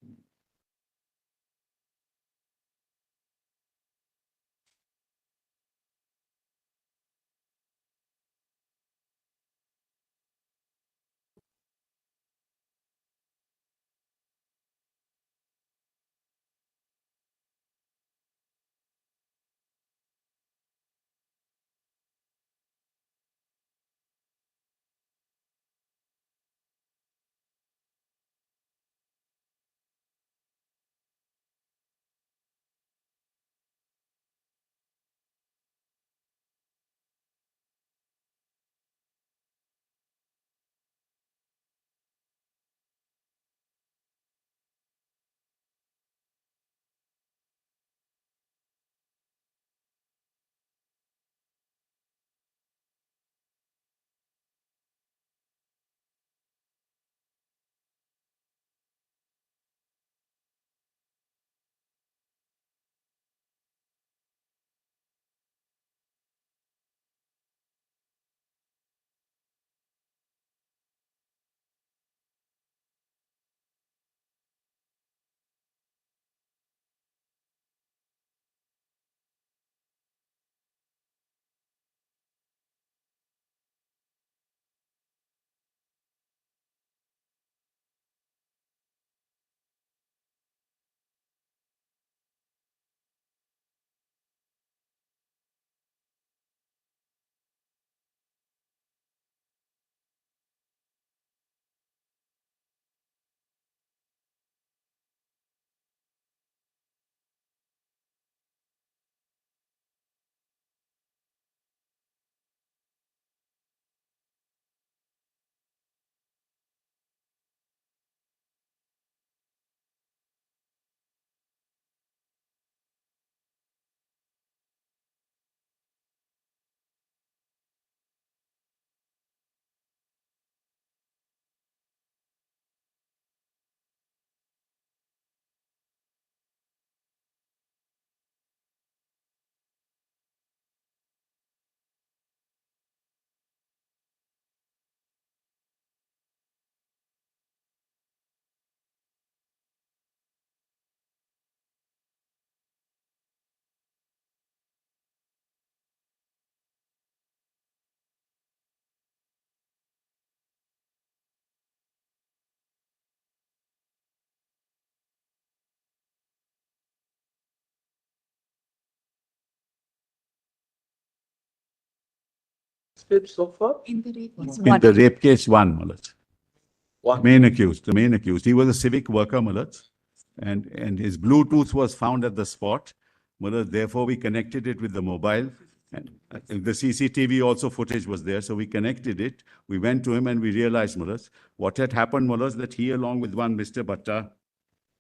So far? In the rape case, one, Malaj. Main accused, the main accused. He was a civic worker, Malaj, and his Bluetooth was found at the spot. Malaj, therefore, we connected it with the mobile. And the CCTV also footage was there, so we connected it. We went to him and we realized, Malaj, what had happened, Malaj, that he along with one Mr. Bhatta,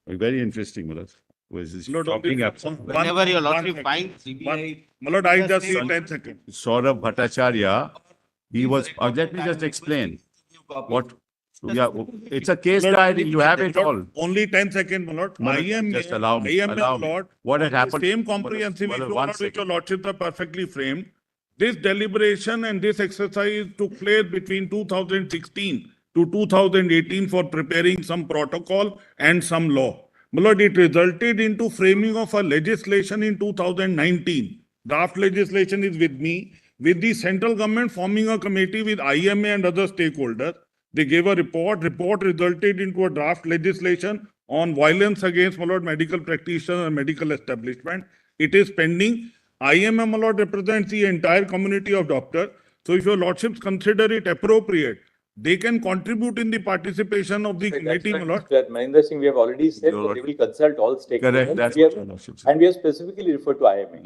very interesting, Malaj, was talking up. Whenever your lordship finds CBI. Malad, I just see 10 seconds. Saurabh Bhattacharya, he was, let me just explain what, yeah, it's a case diary, you have it all. Only 10 seconds, Malad. Malad, just allow me, allow me. Lord, What had happened? Same comprehensive issue, One Lord, which your second. lordships are perfectly framed. This deliberation and this exercise took place between 2016 to 2018 for preparing some protocol and some law. Malad, it resulted into framing of a legislation in 2019. Draft legislation is with me, with the central government forming a committee with IMA and other stakeholders. They gave a report. Report resulted into a draft legislation on violence against, my lord, medical practitioners and medical establishment. It is pending. IMA, my lord, represents the entire community of doctors. So if your lordships consider it appropriate, they can contribute in the participation of the committee, my lord. Mahindra Singh, we have already said that they will consult all stakeholders. Correct, that's We what have- your lordship said. And we have specifically referred to IMA.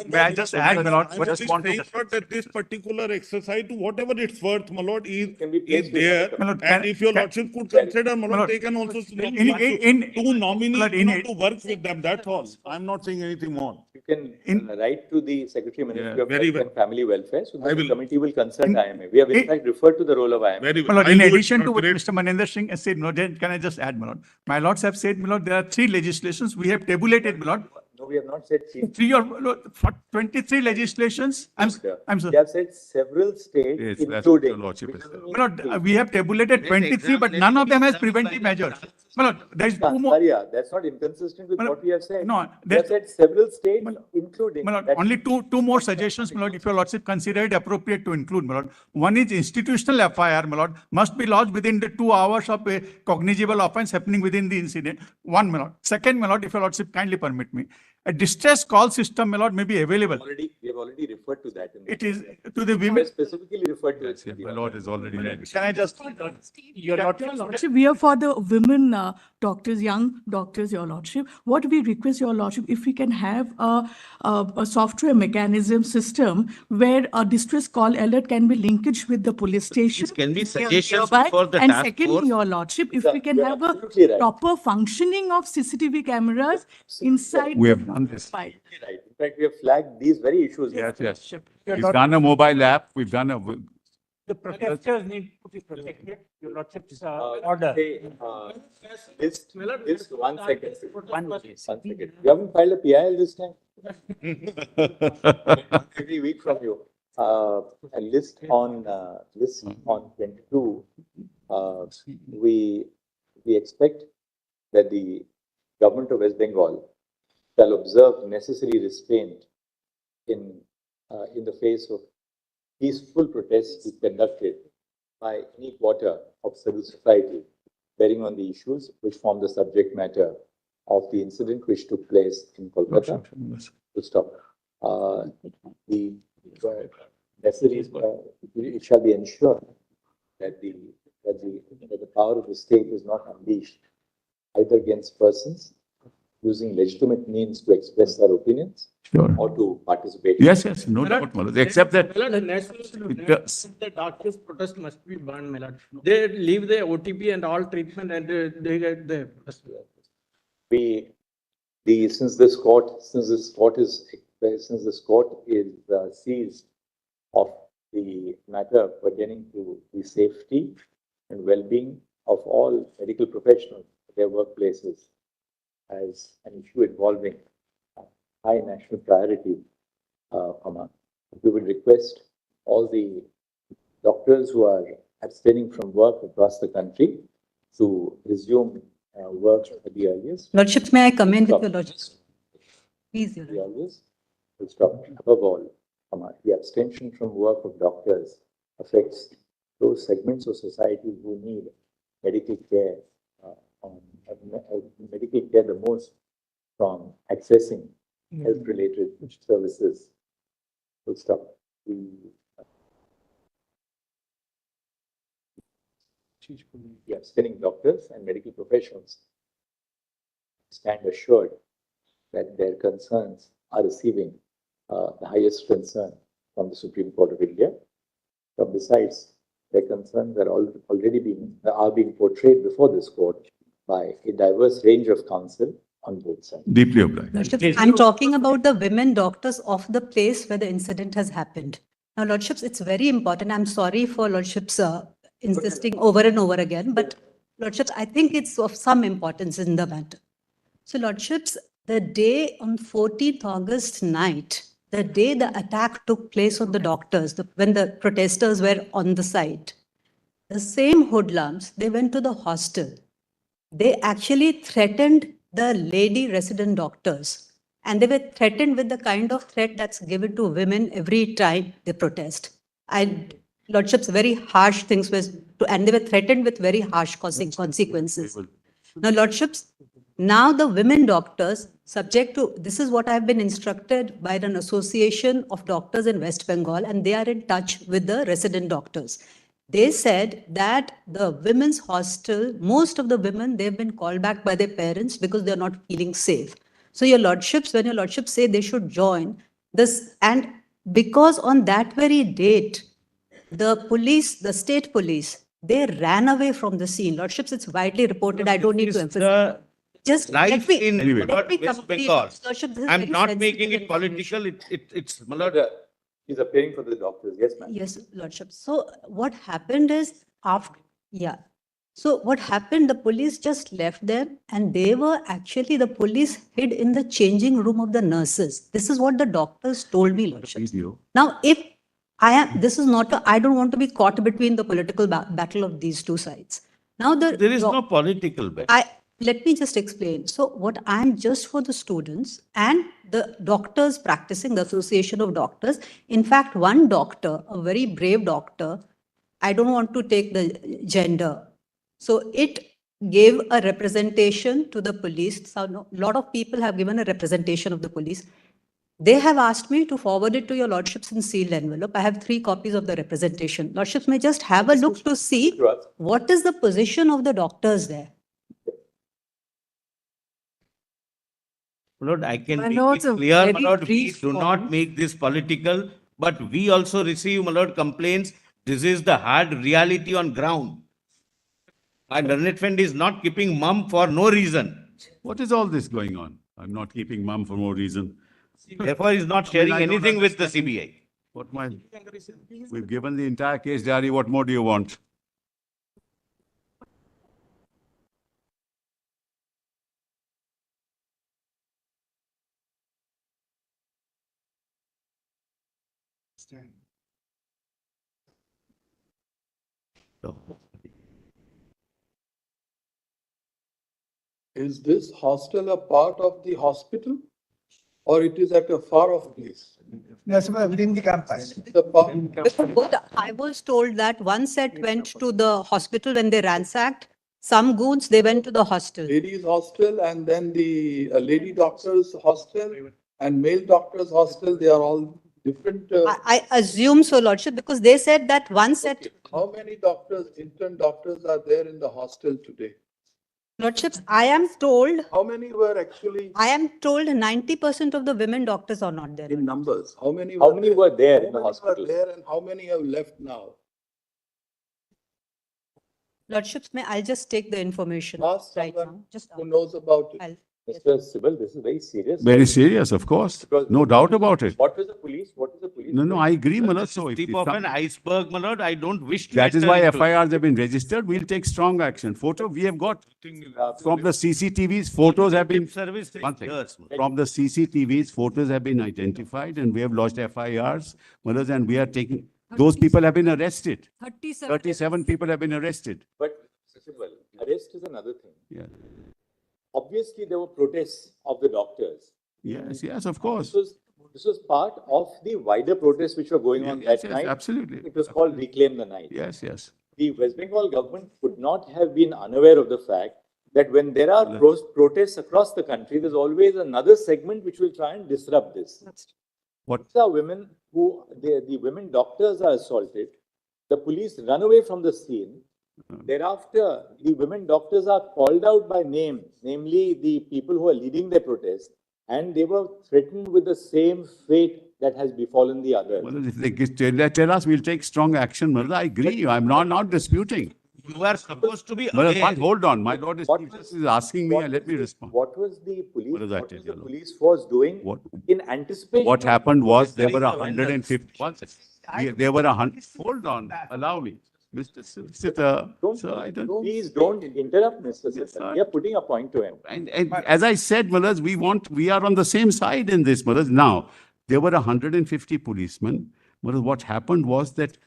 May I just add, my lord, I'm just want to. saying, Lord, that this particular exercise, to whatever it's worth, my lord, is placed there. with- My lord, And if your lordship could consider, my lord, they can also to nominate, in to work with them. That's all. I'm not saying anything more. You can write to the Secretary Ministry of very Health well. and Family Welfare, so I that the will. committee will consult IMA. We have in fact referred to the role of IMA. Very My well. lord, I'll in do it, addition my to lord. what Great. Mr. Manendra Singh has said, my lord, can I just add, my lord? My lords have said, my lord, there are three legislations. We have tabulated, my lord. No, we have not said chief. 23 legislations. I'm Minister. sorry. We have said several states, Yes, that's what including. your lordship is saying. My lord, we have tabulated 23, but none of them has preventive measures. My lord, there is two more. Saria, that's not inconsistent with My lord, what we have said. no, We have there's- said several states, including. My lord, that- only two more suggestions, my lord, if your lordship consider it appropriate to include, my lord. One is institutional FIR, my lord, must be lodged within the 2 hours of a cognizable offence happening within the incident. One, my lord. Second, my lord, if your lordship kindly permit me, a distress call system, my lord, may be available. We have already referred to that. In the It is order. to the We women. have specifically referred to Yes, it. in the my order. lord is already ready. Can I just? Your lordship, we are for the women doctors, young doctors, your lordship. What we request your lordship, if we can have a software mechanism system where a distress call alert can be linkaged with the police station. This can be suggestions Hereby. for the And task secondly, force. your lordship, if Sir, we can you're have a absolutely right. proper functioning of CCTV cameras inside. We the have done this. file. Right. In fact, we have flagged these very issues. Yes, yes. Your We've lordship, done a mobile app, we've done a, The protesters need to be protected. Your lordship's Say, this, one second. One second. You haven't filed a PIL this time? Every week from you. A list on 22, we expect that the government of West Bengal shall observe necessary restraint in the face of peaceful protests conducted by any quarter of civil society bearing on the issues which form the subject matter of the incident which took place in Kolkata. To stop. The necessary, it shall be ensured that the power of the state is not unleashed either against persons using legitimate means to express their opinions sure. or to participate. Yes, yes, no doubt, my lord. Except that. The doctors' protest must be banned, my lord. They leave the OTP and all treatment and they get the. Since this court is seized of the matter pertaining to the safety and well-being of all medical professionals at their workplaces as an issue involving high national priority, we would request all the doctors who are abstaining from work across the country to resume work at the earliest. Lordship, may I come in with your lordship? Please, your The earliest will stop. Above all, the abstention from work of doctors affects those segments of society who need medical care, medical care the most from accessing health-related services. Will stop. The abstaining doctors and medical professionals stand assured that their concerns are receiving the highest concern from the Supreme Court of India. But besides, their concerns are already being portrayed before this court by a diverse range of counsel on both sides. Deeply obliged. Lordship, I'm talking about the women doctors of the place where the incident has happened. Now, Lordships, it's very important. I'm sorry for Lordships insisting over and over again, but Lordships, I think it's of some importance in the matter. So, Lordships, the day on 14th August night, the day the attack took place on the doctors, when the protesters were on the site, the same hoodlums, they went to the hostel. They actually threatened the lady resident doctors. And they were threatened with the kind of threat that's given to women every time they protest. Lordships, very harsh things and they were threatened with very harsh consequences. Now, Lordships, now the women doctors, subject to, this is what I've been instructed by an association of doctors in West Bengal, and they are in touch with the resident doctors. They said that the women's hostel, most of the women, they've been called back by their parents because they're not feeling safe. So your lordships, when your lordships say they should join this, and because on that very date, the police, the state police, they ran away from the scene. Lordships, it's widely reported. I don't need to emphasize. Just Life in let me West complete. Bengal. Lordship, this is I'm very not sensitive making it information. political. It's my lord. He's appearing for the doctors. Yes, ma'am. Yes, Lordship. So what happened is after, yeah. So what happened, the police just left them and they were actually, the police hid in the changing room of the nurses. This is what the doctors told me, Lordship. Now, if I am, this is not, I don't want to be caught between the political battle of these two sides. Now, There is no political battle. Let me just explain. So what I'm just for the students and the doctors practicing, the Association of Doctors. In fact, one doctor, a very brave doctor, I don't want to take the gender. So it gave a representation to the police. So a lot of people have given a representation of the police. They have asked me to forward it to your lordships in sealed envelope. I have 3 copies of the representation. Lordships may just have a look to see what is the position of the doctors there. My Lord, I can My make lord, it a clear, my very Lord, we brief do not point. make this political, but we also receive, my Lord, complaints. This is the hard reality on ground. My learned friend is not keeping mum for no reason. What is all this going on? I'm not keeping mum for no reason. Therefore, he's not sharing I don't anything with the understand. CBI. What my, we've given the entire case diary. What more do you want? Is this hostel a part of the hospital? Or it is at a far off place? Yes, within the campus. But I was told that one set went to the hospital when they ransacked. Some goons, they went to the hostel. Ladies hostel and then the lady doctors hostel and male doctors hostel, they are all different. I assume so, Lordship, because they said that one set. How many doctors, intern doctors are there in the hostel today? Lordships, I am told. How many were actually? I am told 90% of the women doctors are not there. In numbers, how many? How many were there in the hospital? Were there and how many have left now? Lordships, I'll just take the information Ask right someone now. Just who knows about it. Mr. Sibal, this is very serious. Very serious, of course. No doubt about it. What was the police? What is the police? No, I agree, my Lord. So if Tip of an iceberg, my Lord, I don't wish to. that is enter why into it. FIRs have been registered. We'll take strong action. Photo, we have got from the CCTVs, photos have been. Service One thing. years. From the CCTVs, photos have been identified and we have lodged FIRs, Malas, and we are taking, those people have been arrested. 37 people have been arrested. But Mr. Sibal, arrest is another thing. Yeah. Obviously, there were protests of the doctors. Yes, of course. This was part of the wider protests which were going on that night. Absolutely. It was called Reclaim the Night. Yes. The West Bengal government could not have been unaware of the fact that when there are protests across the country, there's always another segment which will try and disrupt this. What? The women the women doctors are assaulted. The police run away from the scene. Thereafter, the women doctors are called out by name, namely the people who are leading the protest, and they were threatened with the same fate that has befallen the others. Well, if they tell us, we'll take strong action. Malas, I agree. I'm not disputing. You are supposed to be Malas, aware. hold on. My Lord is asking me, and let me respond. What was the police? What does What was the police force doing in anticipation? What happened was there were 150. There were 100. Hold on. Allow me. Mr. Sita, sir, I don't. Please don't interrupt, Mr. Sita. You're putting a point to him. And as I said, Malas, we are on the same side in this, Malas. Now, there were 150 policemen. Malas, what happened was that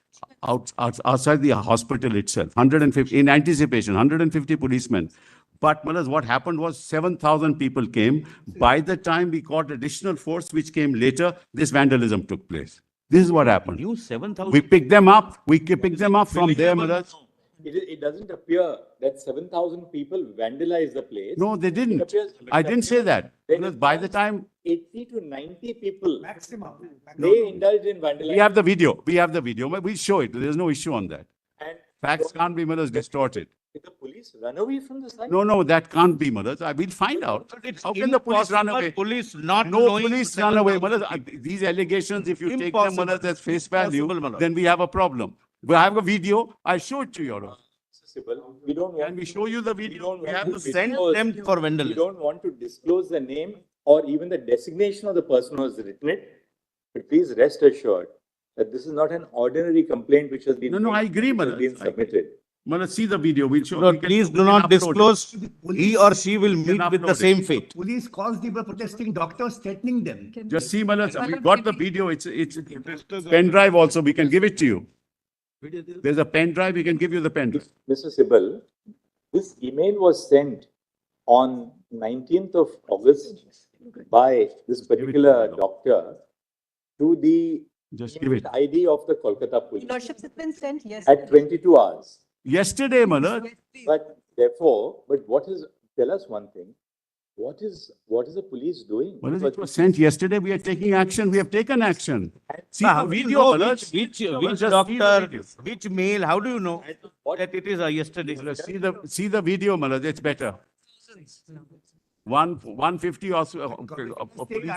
outside the hospital itself, 150, in anticipation, 150 policemen. But Malas, what happened was 7,000 people came. By the time we got additional force, which came later, this vandalism took place. This is what happened. You 7,000. We picked them up. We picked them up from there, Malas. It doesn't appear that 7,000 people vandalized the place. No, they didn't. I didn't say that. Because by the time 80 to 90 people, they indulged in vandalism. we have the video, we'll show it. There's no issue on that. And Facts can't be, Malas, distorted. did the police run away from the site? No, that can't be, Malas. We'll find out. How can the police run away? Police not No knowing police run away, Malas. These allegations, if you take them, Malas, as face value, then we have a problem. We have a video. I'll show it to you, Your Honor. We don't want Can we show you the video? We have to send them for We vandalism. don't want to disclose the name or even the designation of the person who has written it. But please rest assured that this is not an ordinary complaint which has been No, I agree, which has Malas. been submitted. Malad, see the video. We'll show. No, we can- please we do can not upload it. disclose. He or she will meet with the upload it. same fate. Police calls the protesting doctors, threatening them. Just see, Malad, we got the video. It's pen drive also. We can give it to you. There's a pen drive. We can give you the pen drive. Mr. Sibal, this email was sent on 19th of August by this particular doctor to the Just give it. ID of the Kolkata police Lordships, it's been sent at 22 hours. Yesterday, Malad. But therefore, tell us one thing, what is the police doing? Malad, Because it was sent yesterday. We are taking action. We have taken action. See How the do you video, know Malad. which Just see the doctor, video. which mail? How do you know that it is yesterday? See the video, Malad. It's better. 150 police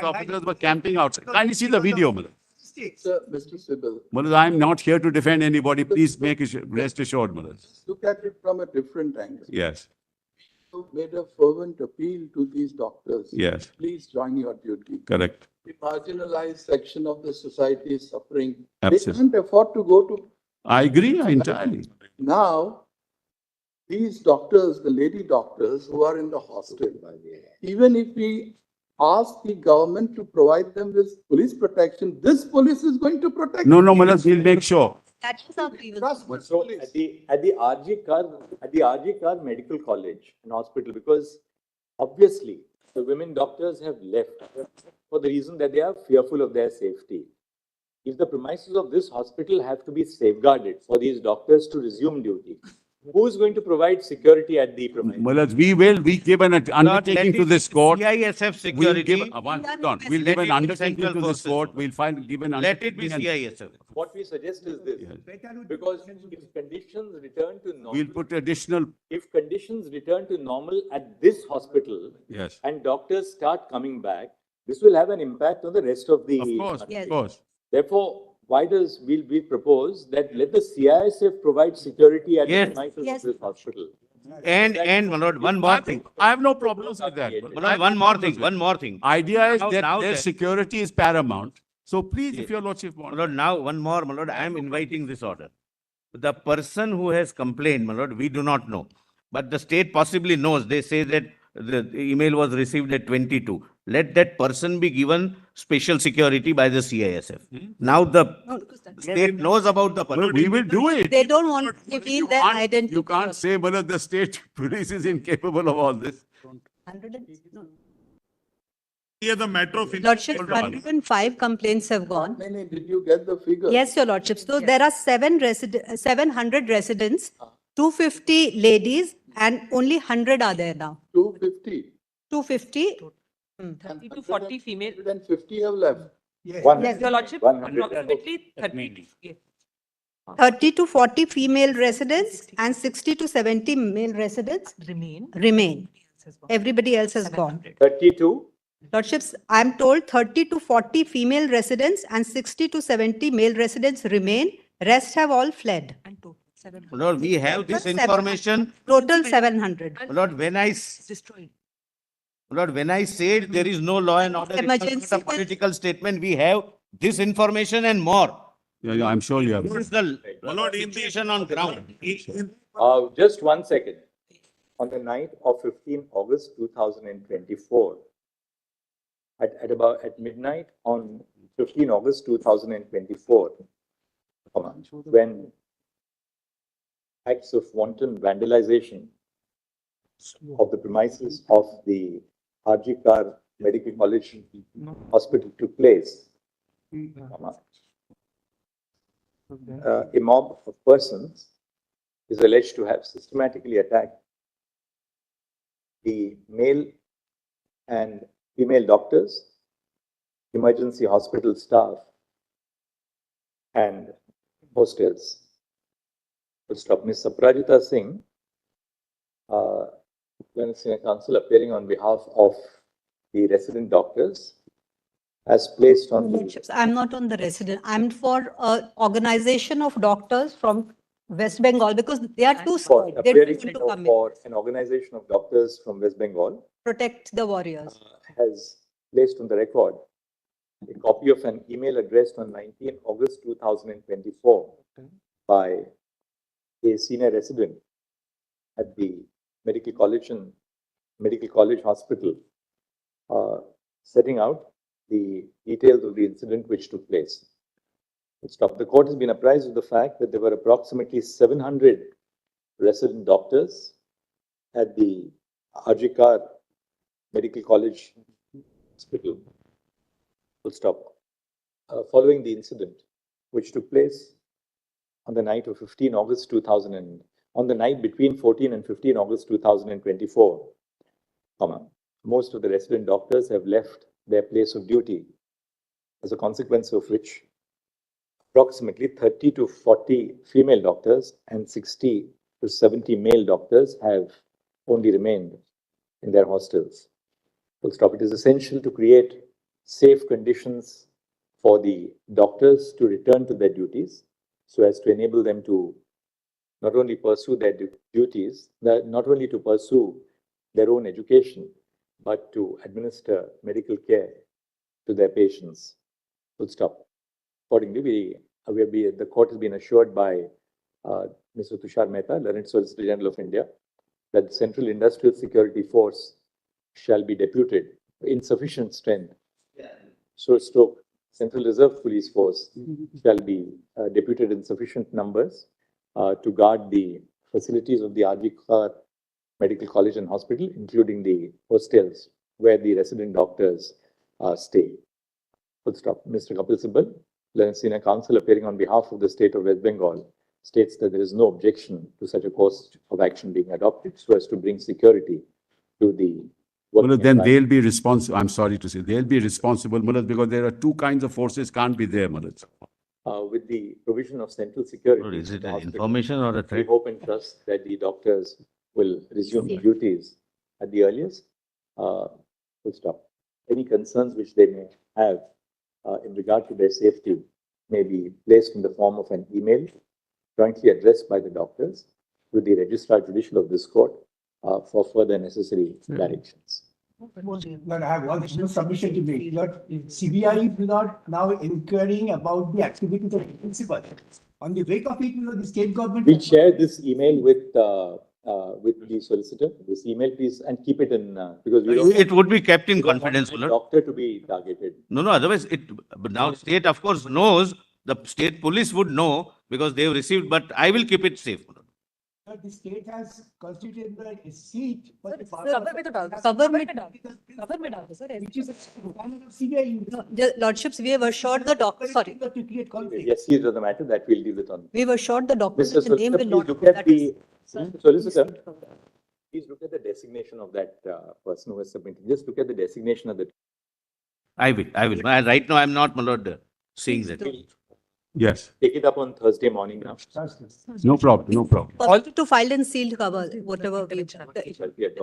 officers were camping outside. Kindly see the video, Malad. Sir, Mr. Sibal, Malad, I am not here to defend anybody. Please make it rest assured, Malad. look at it from a different angle. Yes. You made a fervent appeal to these doctors. Yes. Please join your duty. Correct. The marginalized section of the society is suffering. Absolutely. They can't afford to go to. I agree entirely. Now, these doctors, the lady doctors who are in the hostel, even if we ask the government to provide them with police protection, this police is going to protect. No, Malad, we'll make sure. That is our grievance. Trust the so police. at the RG Kar Medical College and Hospital, because obviously the women doctors have left for the reason that they are fearful of their safety. If the premises of this hospital have to be safeguarded for these doctors to resume duty, who is going to provide security at the premises? Malad, we give an undertaking to this court. CISF We'll security. give, we'll give an undertaking to this court. We'll give an Let it be undertaking. CISF. What we suggest is this, because if conditions return to normal, We'll put additional, if conditions return to normal at this hospital yes, and doctors start coming back, this will have an impact on the rest of the. of course, country. of course. Therefore, why does we propose that let the CISF provide security at Yes. the premises Yes. of this hospital? And Manoj, one more thing. I have no problems with that. Manoj, one more thing. Idea is Now that their that- security is paramount. So please, if your lordship wants. Lord, now one more, my lord, I am inviting this order. The person who has complained, my lord, we do not know. But the state possibly knows. They say that the email was received at 22. Let that person be given special security by the CISF. Now the state knows about the person. We will do it. They don't want to reveal their identity. You can't say, Malad, the state police is incapable of all this. 100 no. Here the matter of. Lordships, 105 complaints have gone. How many did you get the figure? Yes, your lordships. So there are 700 residents, 250 ladies, and only 100 are there now. 250. 250. 30 to 40 female. 150 have left. Yes. Yes, your lordship. 130. 30 to 40 female residents and 60 to 70 male residents remain. Everybody else has gone. 32. Lordships, I am told 30 to 40 female residents and 60 to 70 male residents remain. Rest have all fled. Lord, we have this Seven. information. Total 700. Lord, when I said there is no law and order, it was Emergency not a political statement. We have this information and more. Yeah, I'm sure you have. This is the situation on ground. Just 1 second. On the night of 15 August 2024, at midnight on 15 August 2024, when acts of wanton vandalization of the premises of the RG Kar Medical College Hospital took place, a mob of persons is alleged to have systematically attacked the male and female doctors, emergency hospital staff, and hostels. First up, Ms. Saprajita Singh, Senior Counsel appearing on behalf of the resident doctors, has placed on the Lordships, I'm not on the resident. I'm for organization of doctors from West Bengal because they are too scared. They don't appearing want to come in. for an organization of doctors from West Bengal, Protect the warriors. has placed on the record a copy of an email addressed on 19 August 2024 by a senior resident at the Medical College Hospital, setting out the details of the incident which took place. The court has been apprised of the fact that there were approximately 700 resident doctors at the Arjikar Medical College Hospital. Following the incident, which took place on the night of 15 August 2000 on the night between 14 and 15 August 2024, most of the resident doctors have left their place of duty, as a consequence of which approximately 30 to 40 female doctors and 60 to 70 male doctors have only remained in their hostels. It is essential to create safe conditions for the doctors to return to their duties, so as to enable them to not only pursue their duties, not only to pursue their own education, but to administer medical care to their patients. Accordingly, the court has been assured by Mr. Tushar Mehta, Learned Solicitor General of India, that the Central Industrial Security Force shall be deputed in sufficient strength. Central Reserve Police Force shall be deputed in sufficient numbers to guard the facilities of the Arjikar Medical College and Hospital, including the hostels where the resident doctors stay. Mr. Kapil Sibal, Learned Senior Counsel appearing on behalf of the state of West Bengal, states that there is no objection to such a course of action being adopted so as to bring security to the Mullah, then they'll be responsible. I'm sorry to say, they'll be responsible, Mullah, because there are two kinds of forces can't be there, Mullah. With the provision of central security. Or is it an information or a We threat? hope and trust that the doctors will resume duties at the earliest. Any concerns which they may have in regard to their safety may be placed in the form of an email jointly addressed by the doctors to the Registrar Judicial of this court for further necessary directions. But I have one submission to make. That CBI is not now inquiring about the activities of the principal. On the wake of it, the state government. We'll share this email with the solicitor. This email, please, and keep it in because we don't. It would be kept in confidence, Mullah. Doctor to be targeted. No, otherwise but now state of course knows, the state police would know because they have received, but I will keep it safe. But the state has constituted a seat. But which is a requirement of CBI. Lordships, we have assured the doctor, sorry. Yes, here's the matter that we'll deal with on. We have assured the doctor Mr. that the name will Solicitor, not. please look at the solicitor. Please look at the designation of that person who has submitted. Just look at the designation of the. I will. Right now, I'm not, my lord, seeing that. Yes. Take it up on Thursday morning now. No problem. To file in sealed cover, whatever.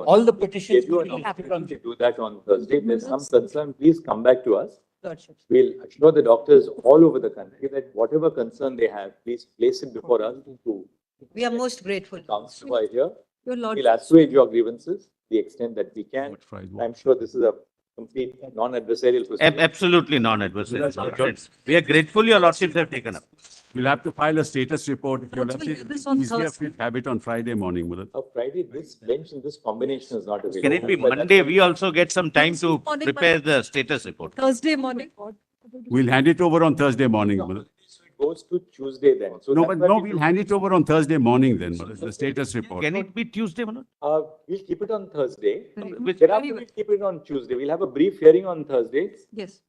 All the petitions. Do that on Thursday. If there's some concern, please come back to us. We'll assure the doctors all over the country that whatever concern they have, please place it before us. We are most grateful. Counsel who are here. Your Lordship. We'll assuage your grievances the extent that we can. I'm sure this is a complete non-adversarial procedure. Absolutely non-adversarial. We are grateful your lordships have taken up. We'll have to file a status report. If you're lucky, this on Thursday. we'll have it on Friday morning, Mullah. Friday, this bench in this combination is not available. Can it be Monday? We also get some time to prepare the status report. Thursday morning. We'll hand it over on Thursday morning, Mullah. Goes to Tuesday then. So we'll hand it over on Thursday morning then, Mullah, the status report. Can it be Tuesday, Manoj? We'll keep it on Thursday. Which- Thereafter, we'll keep it on Tuesday. We'll have a brief hearing on Thursday. Yes.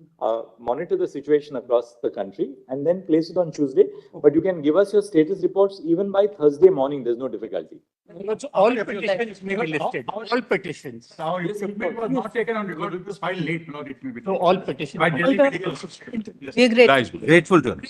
Monitor the situation across the country and then place it on Tuesday. But you can give us your status reports even by Thursday morning. There's no difficulty. All petitions may be listed. All petitions. Now, if it was not taken on record, it was filed late, Lord, it may be. So all petitions. We are grateful. Grateful to him.